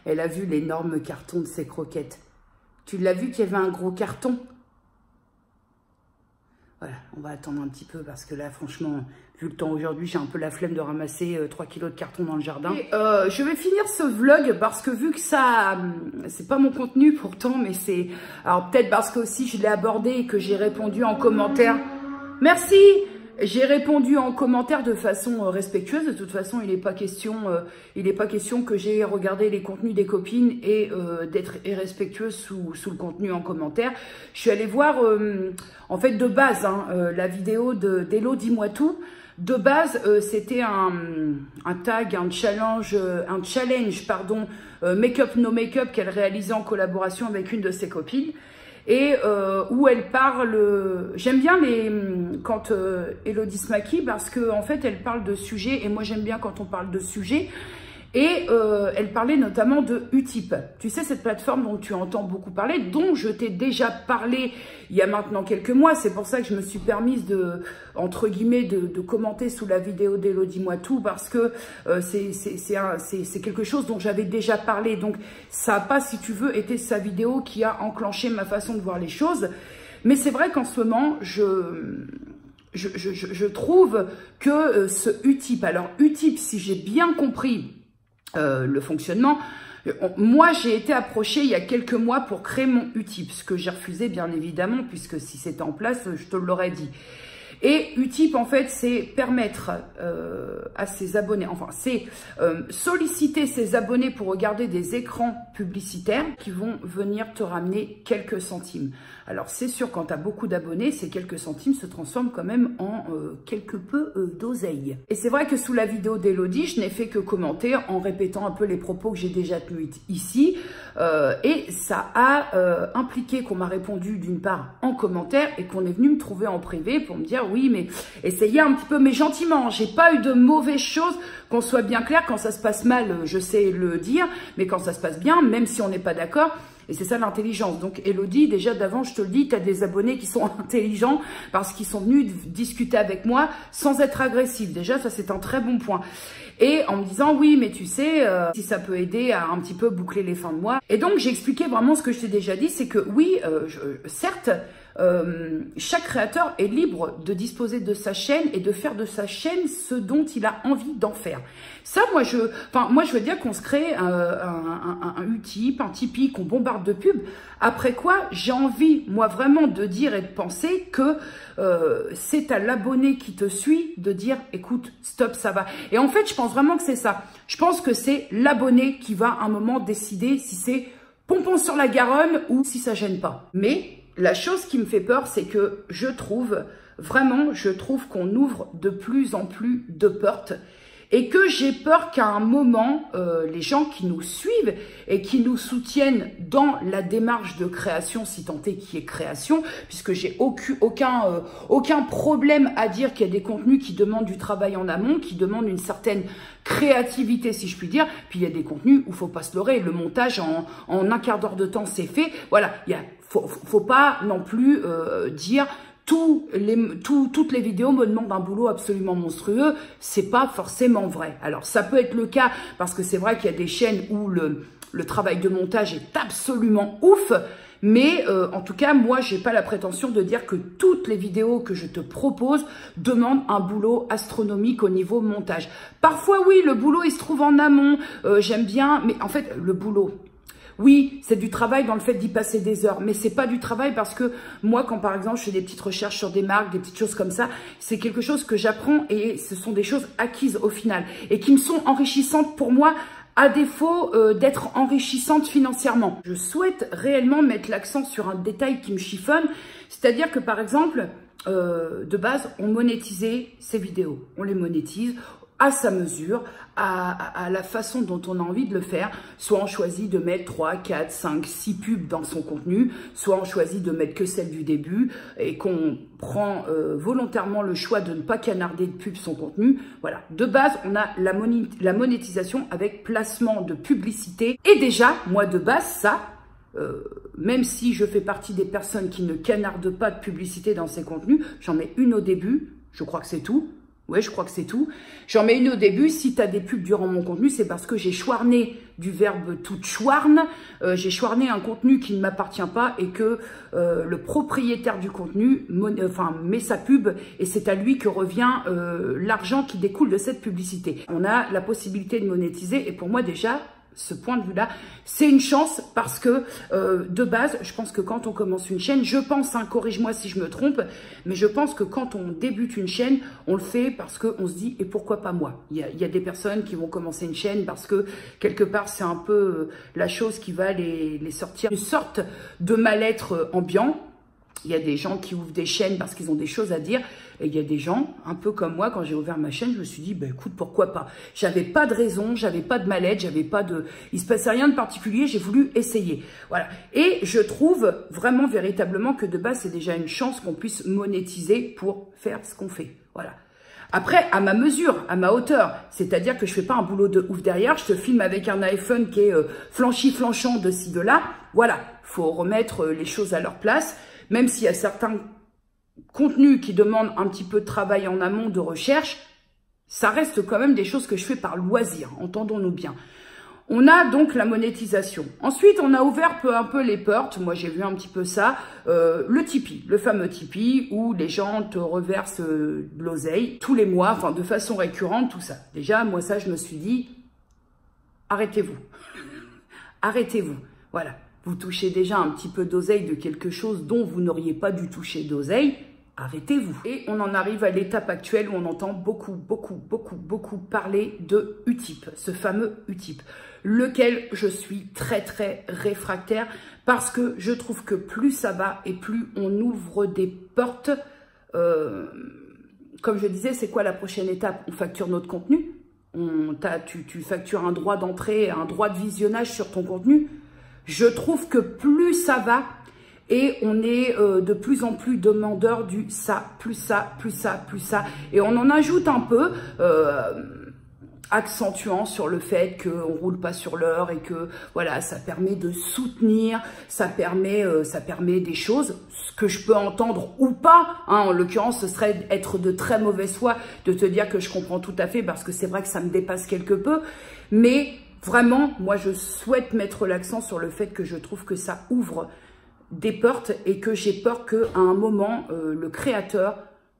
elle a vu l'énorme carton de ses croquettes. Tu l'as vu qu'il y avait un gros carton? Voilà, on va attendre un petit peu parce que là franchement, vu le temps aujourd'hui, j'ai un peu la flemme de ramasser 3 kilos de carton dans le jardin. Et, je vais finir ce vlog parce que vu que ça, c'est pas mon contenu pourtant, mais c'est... Alors peut-être parce que aussi je l'ai abordé et que j'ai répondu en commentaire. Merci! J'ai répondu en commentaire de façon respectueuse. De toute façon, il n'est pas question que j'ai regardé les contenus des copines et d'être irrespectueuse sous le contenu en commentaire. Je suis allée voir, en fait, de base, hein, la vidéo d'Hello, dis-moi tout. De base, c'était un tag, un challenge, pardon, make-up, no make-up qu'elle réalisait en collaboration avec une de ses copines. Et où elle parle, j'aime bien quand Elodie se maquille parce que en fait elle parle de sujets et moi j'aime bien quand on parle de sujets. Et elle parlait notamment de Utip. Tu sais, cette plateforme dont tu entends beaucoup parler, dont je t'ai déjà parlé il y a maintenant quelques mois. C'est pour ça que je me suis permise de, entre guillemets, de commenter sous la vidéo d'Hello, dis-moi tout, parce que c'est quelque chose dont j'avais déjà parlé. Donc, ça n'a pas, si tu veux, été sa vidéo qui a enclenché ma façon de voir les choses. Mais c'est vrai qu'en ce moment, je trouve que ce Utip, alors Utip, si j'ai bien compris le fonctionnement, moi j'ai été approchée il y a quelques mois pour créer mon Utip, ce que j'ai refusé bien évidemment, puisque si c'était en place, je te l'aurais dit. Et Utip, en fait, c'est permettre à ses abonnés, enfin, c'est solliciter ses abonnés pour regarder des écrans publicitaires qui vont venir te ramener quelques centimes. Alors, c'est sûr, quand tu as beaucoup d'abonnés, ces quelques centimes se transforment quand même en quelque peu d'oseille. Et c'est vrai que sous la vidéo d'Elodie, je n'ai fait que commenter en répétant un peu les propos que j'ai déjà tenus ici. Et ça a impliqué qu'on m'a répondu d'une part en commentaire et qu'on est venu me trouver en privé pour me dire oui, mais essayez un petit peu, mais gentiment. J'ai pas eu de mauvaises choses, qu'on soit bien clair. Quand ça se passe mal, je sais le dire, mais quand ça se passe bien, même si on n'est pas d'accord, et c'est ça l'intelligence. Donc Elodie, déjà d'avant, je te le dis, tu as des abonnés qui sont intelligents parce qu'ils sont venus discuter avec moi sans être agressifs. Déjà, ça c'est un très bon point. Et en me disant, oui, mais tu sais, si ça peut aider à un petit peu boucler les fins de mois. Et donc, j'ai expliqué vraiment ce que je t'ai déjà dit, c'est que oui, certes, chaque créateur est libre de disposer de sa chaîne et de faire de sa chaîne ce dont il a envie d'en faire. Ça, moi, je veux dire qu'on se crée un Utip, un Tipeee, qu'on bombarde de pubs. Après quoi, j'ai envie, moi, vraiment de dire et de penser que c'est à l'abonné qui te suit de dire, écoute, stop, ça va. Et en fait, je pense vraiment que c'est ça. Je pense que c'est l'abonné qui va à un moment décider si c'est pompon sur la Garonne ou si ça gêne pas. Mais la chose qui me fait peur, c'est que je trouve qu'on ouvre de plus en plus de portes Et que j'ai peur qu'à un moment, les gens qui nous suivent et qui nous soutiennent dans la démarche de création, si tant est qu'il y ait création, puisque j'ai aucun problème à dire qu'il y a des contenus qui demandent du travail en amont, qui demandent une certaine créativité, si je puis dire. Puis il y a des contenus où il faut pas se leurrer. Le montage en un quart d'heure de temps, c'est fait. Voilà, faut pas non plus dire... Toutes les vidéos me demandent un boulot absolument monstrueux, c'est pas forcément vrai. Alors ça peut être le cas parce que c'est vrai qu'il y a des chaînes où le travail de montage est absolument ouf, mais en tout cas moi j'ai pas la prétention de dire que toutes les vidéos que je te propose demandent un boulot astronomique au niveau montage. Parfois oui, le boulot il se trouve en amont, j'aime bien, mais en fait le boulot... Oui, c'est du travail dans le fait d'y passer des heures, mais c'est pas du travail parce que moi, quand par exemple je fais des petites recherches sur des marques, des petites choses comme ça, c'est quelque chose que j'apprends et ce sont des choses acquises au final et qui me sont enrichissantes pour moi à défaut d'être enrichissantes financièrement. Je souhaite réellement mettre l'accent sur un détail qui me chiffonne, c'est-à-dire que par exemple, de base, on monétisait ces vidéos, on les monétise à sa mesure, à la façon dont on a envie de le faire. Soit on choisit de mettre 3, 4, 5, 6 pubs dans son contenu, soit on choisit de mettre que celle du début et qu'on prend volontairement le choix de ne pas canarder de pub son contenu. Voilà, de base, on a la monétisation avec placement de publicité. Et déjà, moi de base, ça... même si je fais partie des personnes qui ne canardent pas de publicité dans ces contenus, j'en mets une au début, je crois que c'est tout. Ouais, je crois que c'est tout. J'en mets une au début. Si tu as des pubs durant mon contenu, c'est parce que j'ai choirné du verbe tout choirne. J'ai choirné un contenu qui ne m'appartient pas et que le propriétaire du contenu met sa pub et c'est à lui que revient l'argent qui découle de cette publicité. On a la possibilité de monétiser et pour moi déjà, ce point de vue-là, c'est une chance parce que de base, je pense que quand on commence une chaîne, je pense, hein, corrige-moi si je me trompe, mais je pense que quand on débute une chaîne, on le fait parce qu'on se dit, et pourquoi pas moi? Il y a des personnes qui vont commencer une chaîne parce que quelque part, c'est un peu la chose qui va les sortir une sorte de mal-être ambiant. Il y a des gens qui ouvrent des chaînes parce qu'ils ont des choses à dire. Et il y a des gens, un peu comme moi, quand j'ai ouvert ma chaîne, je me suis dit, bah, écoute, pourquoi pas? J'avais pas de raison, j'avais pas de mal-être, il se passait rien de particulier, j'ai voulu essayer. Voilà. Et je trouve vraiment, véritablement, que de base, c'est déjà une chance qu'on puisse monétiser pour faire ce qu'on fait. Voilà. Après, à ma mesure, à ma hauteur, c'est-à-dire que je fais pas un boulot de ouf derrière, je te filme avec un iPhone qui est flanchant de ci, de là. Voilà. Faut remettre les choses à leur place. Même s'il y a certains contenus qui demandent un petit peu de travail en amont, de recherche, ça reste quand même des choses que je fais par loisir, entendons-nous bien. On a donc la monétisation. Ensuite, on a ouvert peu à peu les portes. Moi, j'ai vu un petit peu ça. Le Tipeee, le fameux Tipeee, où les gens te reversent de l'oseille tous les mois, enfin de façon récurrente, tout ça. Déjà, moi, ça, je me suis dit, arrêtez-vous. Arrêtez-vous. Voilà. Vous touchez déjà un petit peu d'oseille de quelque chose dont vous n'auriez pas dû toucher d'oseille, arrêtez-vous. Et on en arrive à l'étape actuelle où on entend beaucoup parler de Utip, ce fameux Utip, lequel je suis très réfractaire parce que je trouve que plus ça va et plus on ouvre des portes. Comme je disais, c'est quoi la prochaine étape? On facture notre contenu, tu factures un droit d'entrée, un droit de visionnage sur ton contenu. Je trouve que plus ça va et on est de plus en plus demandeur du ça, plus ça, plus ça, plus ça. Et on en ajoute un peu, accentuant sur le fait qu'on roule pas sur l'heure et que voilà, ça permet de soutenir, ça permet des choses, ce que je peux entendre ou pas. Hein, en l'occurrence, ce serait être de très mauvaise foi de te dire que je comprends tout à fait parce que c'est vrai que ça me dépasse quelque peu, mais vraiment, moi, je souhaite mettre l'accent sur le fait que je trouve que ça ouvre des portes et que j'ai peur qu'à un moment, le créateur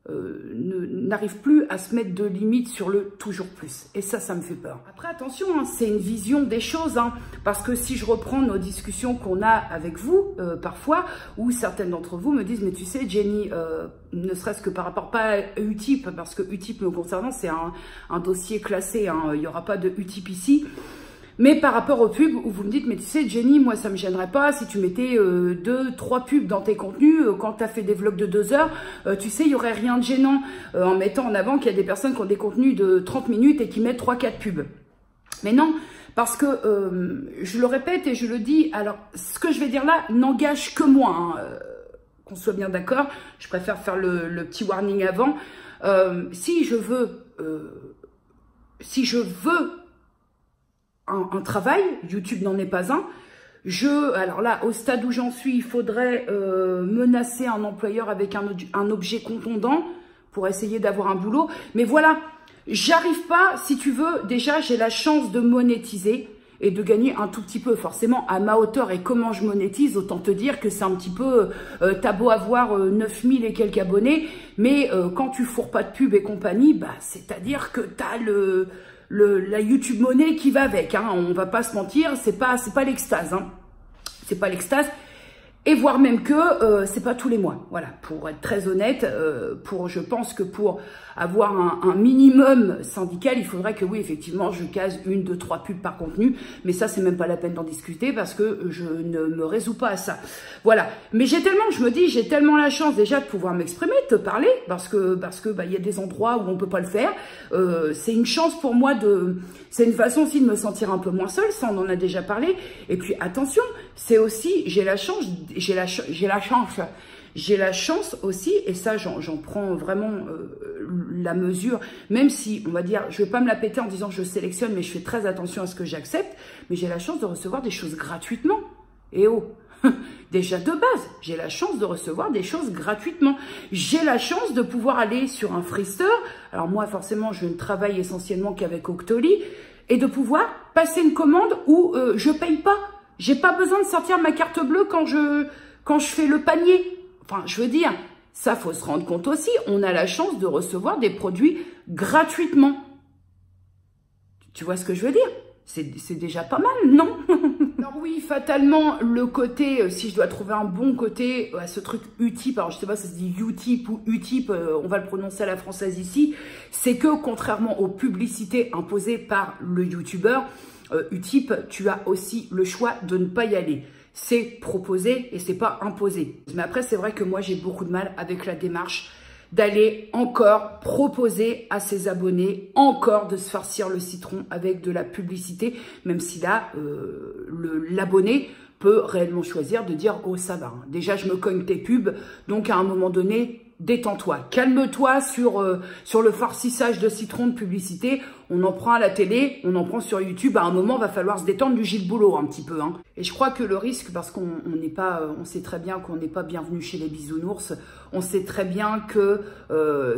n'arrive plus à se mettre de limites sur le toujours plus. Et ça me fait peur. Après, attention, hein, c'est une vision des choses, hein, parce que si je reprends nos discussions qu'on a avec vous, parfois, où certaines d'entre vous me disent, mais tu sais, Jenny, ne serait-ce que par rapport, pas à Utip, parce que Utip me concernant, c'est un dossier classé, hein, il n'y aura pas de Utip ici. Mais par rapport aux pubs, où vous me dites, mais tu sais, Jenny, moi, ça me gênerait pas si tu mettais 2, 3 pubs dans tes contenus. Quand tu as fait des vlogs de 2 heures, tu sais, il y aurait rien de gênant en mettant en avant qu'il y a des personnes qui ont des contenus de 30 minutes et qui mettent 3, 4 pubs. Mais non, parce que, je le répète et je le dis, alors, ce que je vais dire là n'engage que moi, hein, qu'on soit bien d'accord. Je préfère faire le petit warning avant. Si je veux un travail, YouTube n'en est pas un. Alors là, au stade où j'en suis, il faudrait menacer un employeur avec un objet contondant pour essayer d'avoir un boulot. Mais voilà, j'arrive pas, si tu veux, déjà j'ai la chance de monétiser et de gagner un tout petit peu, forcément à ma hauteur. Et comment je monétise, autant te dire que c'est un petit peu, t'as beau avoir 9000 et quelques abonnés, mais quand tu fourres pas de pub et compagnie, bah c'est-à-dire que t'as la YouTube monnaie qui va avec, hein. On va pas se mentir, c'est pas l'extase, hein. C'est pas l'extase. Et voire même que c'est pas tous les mois. Voilà, pour être très honnête, je pense que pour avoir un minimum syndical, il faudrait que oui, effectivement, je case 1, 2, 3 pubs par contenu. Mais ça, c'est même pas la peine d'en discuter parce que je ne me résous pas à ça. Voilà. Mais j'ai tellement la chance déjà de pouvoir m'exprimer, de te parler, parce que bah, y a des endroits où on peut pas le faire. C'est une chance pour moi c'est une façon aussi de me sentir un peu moins seule, ça on en a déjà parlé. Et puis attention, c'est aussi, j'ai la chance aussi, et ça j'en prends vraiment la mesure, même si on va dire, je vais pas me la péter en disant je sélectionne, mais je fais très attention à ce que j'accepte, mais j'ai la chance de recevoir des choses gratuitement. Et oh, déjà de base, j'ai la chance de recevoir des choses gratuitement. J'ai la chance de pouvoir aller sur un Freester. Alors moi, forcément, je ne travaille essentiellement qu'avec Octoly, et de pouvoir passer une commande où je paye pas. J'ai pas besoin de sortir ma carte bleue quand je fais le panier. Enfin, je veux dire, ça faut se rendre compte aussi. On a la chance de recevoir des produits gratuitement. Tu vois ce que je veux dire? C'est déjà pas mal, non? Alors oui, fatalement, le côté, si je dois trouver un bon côté à ce truc Utip, alors je sais pas si ça se dit Utip ou Utip, on va le prononcer à la française ici, c'est que contrairement aux publicités imposées par le YouTuber, Utip, tu as aussi le choix de ne pas y aller. C'est proposé et c'est pas imposé. Mais après, c'est vrai que moi, j'ai beaucoup de mal avec la démarche d'aller encore proposer à ses abonnés encore de se farcir le citron avec de la publicité, même si là, l'abonné peut réellement choisir de dire « Oh, ça va, hein. Déjà, je me cogne tes pubs, donc à un moment donné, détends-toi, calme-toi sur le farcissage de citron de publicité. On en prend à la télé, on en prend sur YouTube. À un moment, va falloir se détendre du Gilles Boulot un petit peu. Hein. Et je crois que le risque, parce qu'on n'est pas, on sait très bien qu'on n'est pas bienvenu chez les bisounours. On sait très bien que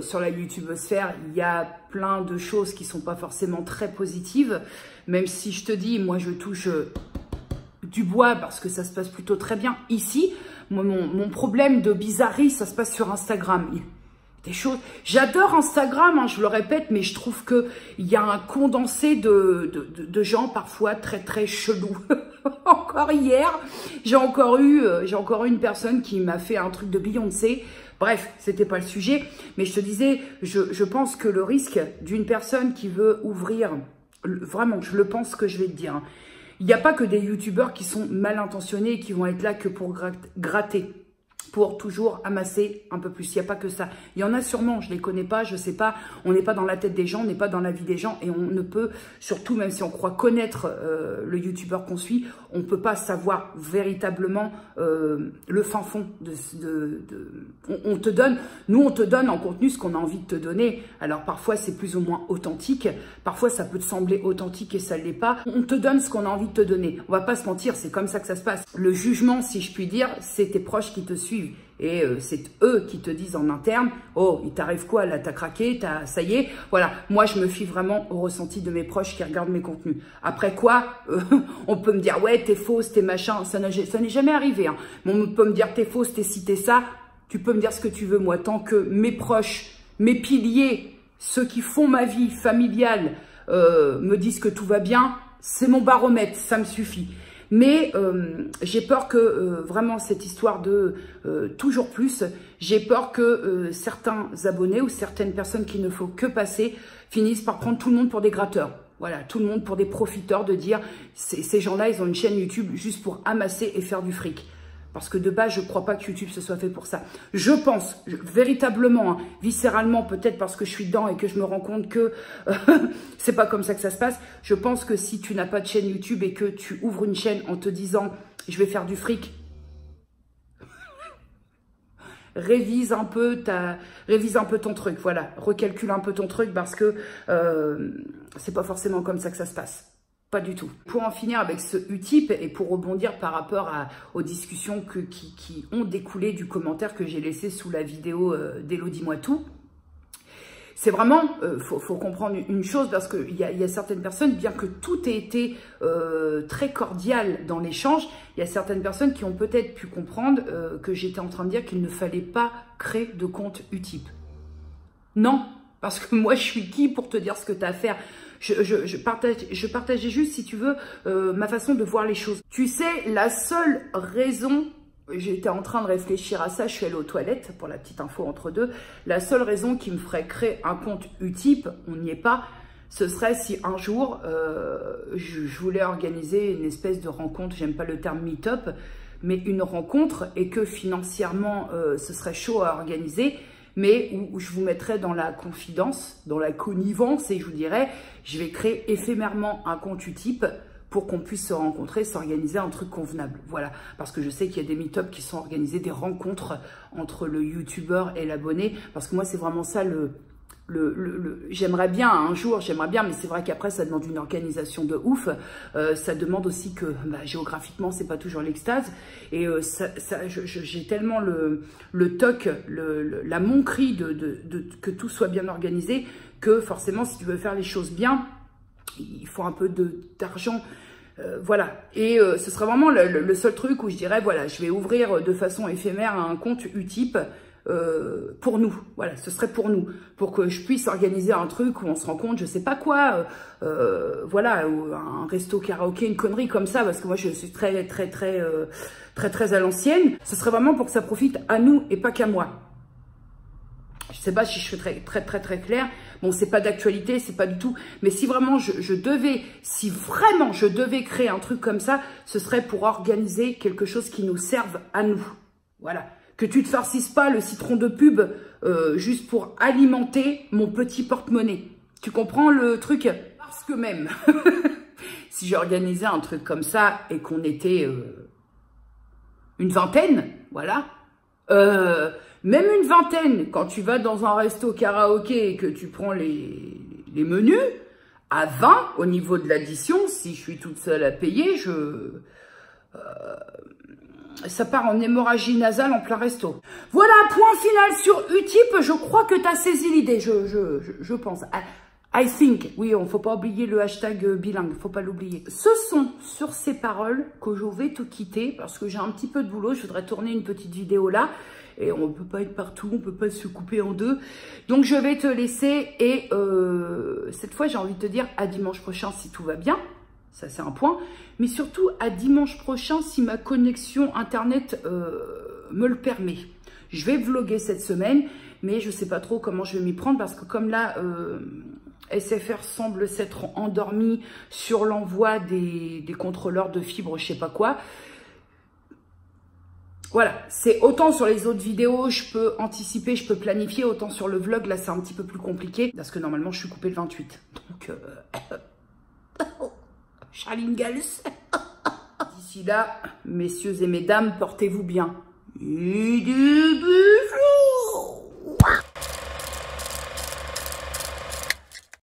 sur la YouTubosphère, il y a plein de choses qui sont pas forcément très positives. Même si je te dis, moi, je touche du bois parce que ça se passe plutôt très bien ici. Mon problème de bizarrerie, ça se passe sur Instagram. Des choses. J'adore Instagram, hein, je le répète, mais je trouve que il y a un condensé de gens parfois très très chelous. Encore hier, j'ai encore eu une personne qui m'a fait un truc de Beyoncé. Bref, c'était pas le sujet, mais je te disais, je pense que le risque d'une personne qui veut ouvrir, vraiment, je le pense que je vais te dire. Hein, il n'y a pas que des youtubeurs qui sont mal intentionnés et qui vont être là que pour gratter, pour toujours amasser un peu plus. Il n'y a pas que ça. Il y en a sûrement, je ne les connais pas, je ne sais pas. On n'est pas dans la tête des gens, on n'est pas dans la vie des gens et on ne peut, surtout même si on croit connaître le youtubeur qu'on suit, on ne peut pas savoir véritablement le fin fond on te donne, nous on te donne en contenu ce qu'on a envie de te donner. Alors parfois c'est plus ou moins authentique, parfois ça peut te sembler authentique et ça ne l'est pas. On te donne ce qu'on a envie de te donner. On va pas se mentir, c'est comme ça que ça se passe. Le jugement, si je puis dire, c'est tes proches qui te suivent. Et c'est eux qui te disent en interne, oh, il t'arrive quoi, là, t'as craqué, ça y est. Voilà, moi, je me fie vraiment au ressenti de mes proches qui regardent mes contenus. Après quoi, on peut me dire, ouais, t'es fausse, t'es machin, ça n'est jamais arrivé. Hein. Mais on peut me dire, t'es fausse, t'es ci, t'es ça. Tu peux me dire ce que tu veux, moi, tant que mes proches, mes piliers, ceux qui font ma vie familiale, me disent que tout va bien, c'est mon baromètre, ça me suffit. Mais j'ai peur que vraiment cette histoire de toujours plus, j'ai peur que certains abonnés ou certaines personnes qui ne font que passer finissent par prendre tout le monde pour des gratteurs. Voilà, tout le monde pour des profiteurs de dire, ces gens-là, ils ont une chaîne YouTube juste pour amasser et faire du fric. Parce que de base, je ne crois pas que YouTube se soit fait pour ça. Je pense, véritablement, hein, viscéralement, peut-être parce que je suis dedans et que je me rends compte que c'est pas comme ça que ça se passe. Je pense que si tu n'as pas de chaîne YouTube et que tu ouvres une chaîne en te disant « je vais faire du fric », révise un peu ton truc, voilà. Recalcule un peu ton truc parce que c'est pas forcément comme ça que ça se passe. Pas du tout. Pour en finir avec ce Utip et pour rebondir par rapport aux discussions qui ont découlé du commentaire que j'ai laissé sous la vidéo d'Hello Dis-moi tout, c'est vraiment, faut comprendre une chose parce qu'il y a certaines personnes, bien que tout ait été très cordial dans l'échange, il y a certaines personnes qui ont peut-être pu comprendre que j'étais en train de dire qu'il ne fallait pas créer de compte Utip. Non, parce que moi je suis qui pour te dire ce que tu as à faire? Je partageais juste, si tu veux, ma façon de voir les choses. Tu sais, la seule raison, j'étais en train de réfléchir à ça, je suis allée aux toilettes, pour la petite info entre deux, la seule raison qui me ferait créer un compte Utip, on n'y est pas, ce serait si un jour, je voulais organiser une espèce de rencontre, j'aime pas le terme meet-up, mais une rencontre et que financièrement, ce serait chaud à organiser, mais où je vous mettrais dans la confidence, dans la connivence, et je vous dirais, je vais créer éphémèrement un compte Utip pour qu'on puisse se rencontrer, s'organiser un truc convenable. Voilà, parce que je sais qu'il y a des meet-up qui sont organisés, des rencontres entre le youtubeur et l'abonné, parce que moi, c'est vraiment ça j'aimerais bien un jour, mais c'est vrai qu'après ça demande une organisation de ouf, ça demande aussi que géographiquement c'est pas toujours l'extase et j'ai tellement le toc, la monquerie que tout soit bien organisé que forcément si tu veux faire les choses bien, il faut un peu d'argent. Voilà, et ce serait vraiment le seul truc où je dirais voilà, je vais ouvrir de façon éphémère un compte Utip pour nous, voilà, ce serait pour nous, pour que je puisse organiser un truc où on se rencontre, je sais pas quoi, voilà, un resto karaoké, une connerie comme ça, parce que moi je suis très à l'ancienne. Ce serait vraiment pour que ça profite à nous et pas qu'à moi. Je sais pas si je suis très claire. Bon, c'est pas d'actualité, c'est pas du tout. Mais si vraiment si vraiment je devais créer un truc comme ça, ce serait pour organiser quelque chose qui nous serve à nous. Voilà. Que tu te farcisses pas le citron de pub juste pour alimenter mon petit porte-monnaie. Tu comprends le truc? Parce que même, si j'organisais un truc comme ça et qu'on était une vingtaine, voilà, même une vingtaine, quand tu vas dans un resto karaoké et que tu prends les menus, à 20, au niveau de l'addition, si je suis toute seule à payer, ça part en hémorragie nasale en plein resto. Voilà, point final sur Utip. Je crois que tu as saisi l'idée, je pense. I think. Oui, on ne faut pas oublier le hashtag bilingue, faut pas l'oublier. Ce sont sur ces paroles que je vais te quitter parce que j'ai un petit peu de boulot. Je voudrais tourner une petite vidéo là. Et on ne peut pas être partout, on ne peut pas se couper en deux. Donc, je vais te laisser. Et cette fois, j'ai envie de te dire à dimanche prochain si tout va bien. Ça, c'est un point. Mais surtout, à dimanche prochain, si ma connexion Internet me le permet. Je vais vlogger cette semaine, mais je ne sais pas trop comment je vais m'y prendre parce que comme là, SFR semble s'être endormi sur l'envoi des contrôleurs de fibre, je ne sais pas quoi. Voilà, c'est autant sur les autres vidéos, je peux anticiper, je peux planifier, autant sur le vlog, là, c'est un petit peu plus compliqué parce que normalement, je suis coupée le 28. Donc, Charlingals. D'ici là, messieurs et mesdames, portez-vous bien. Et des bisous.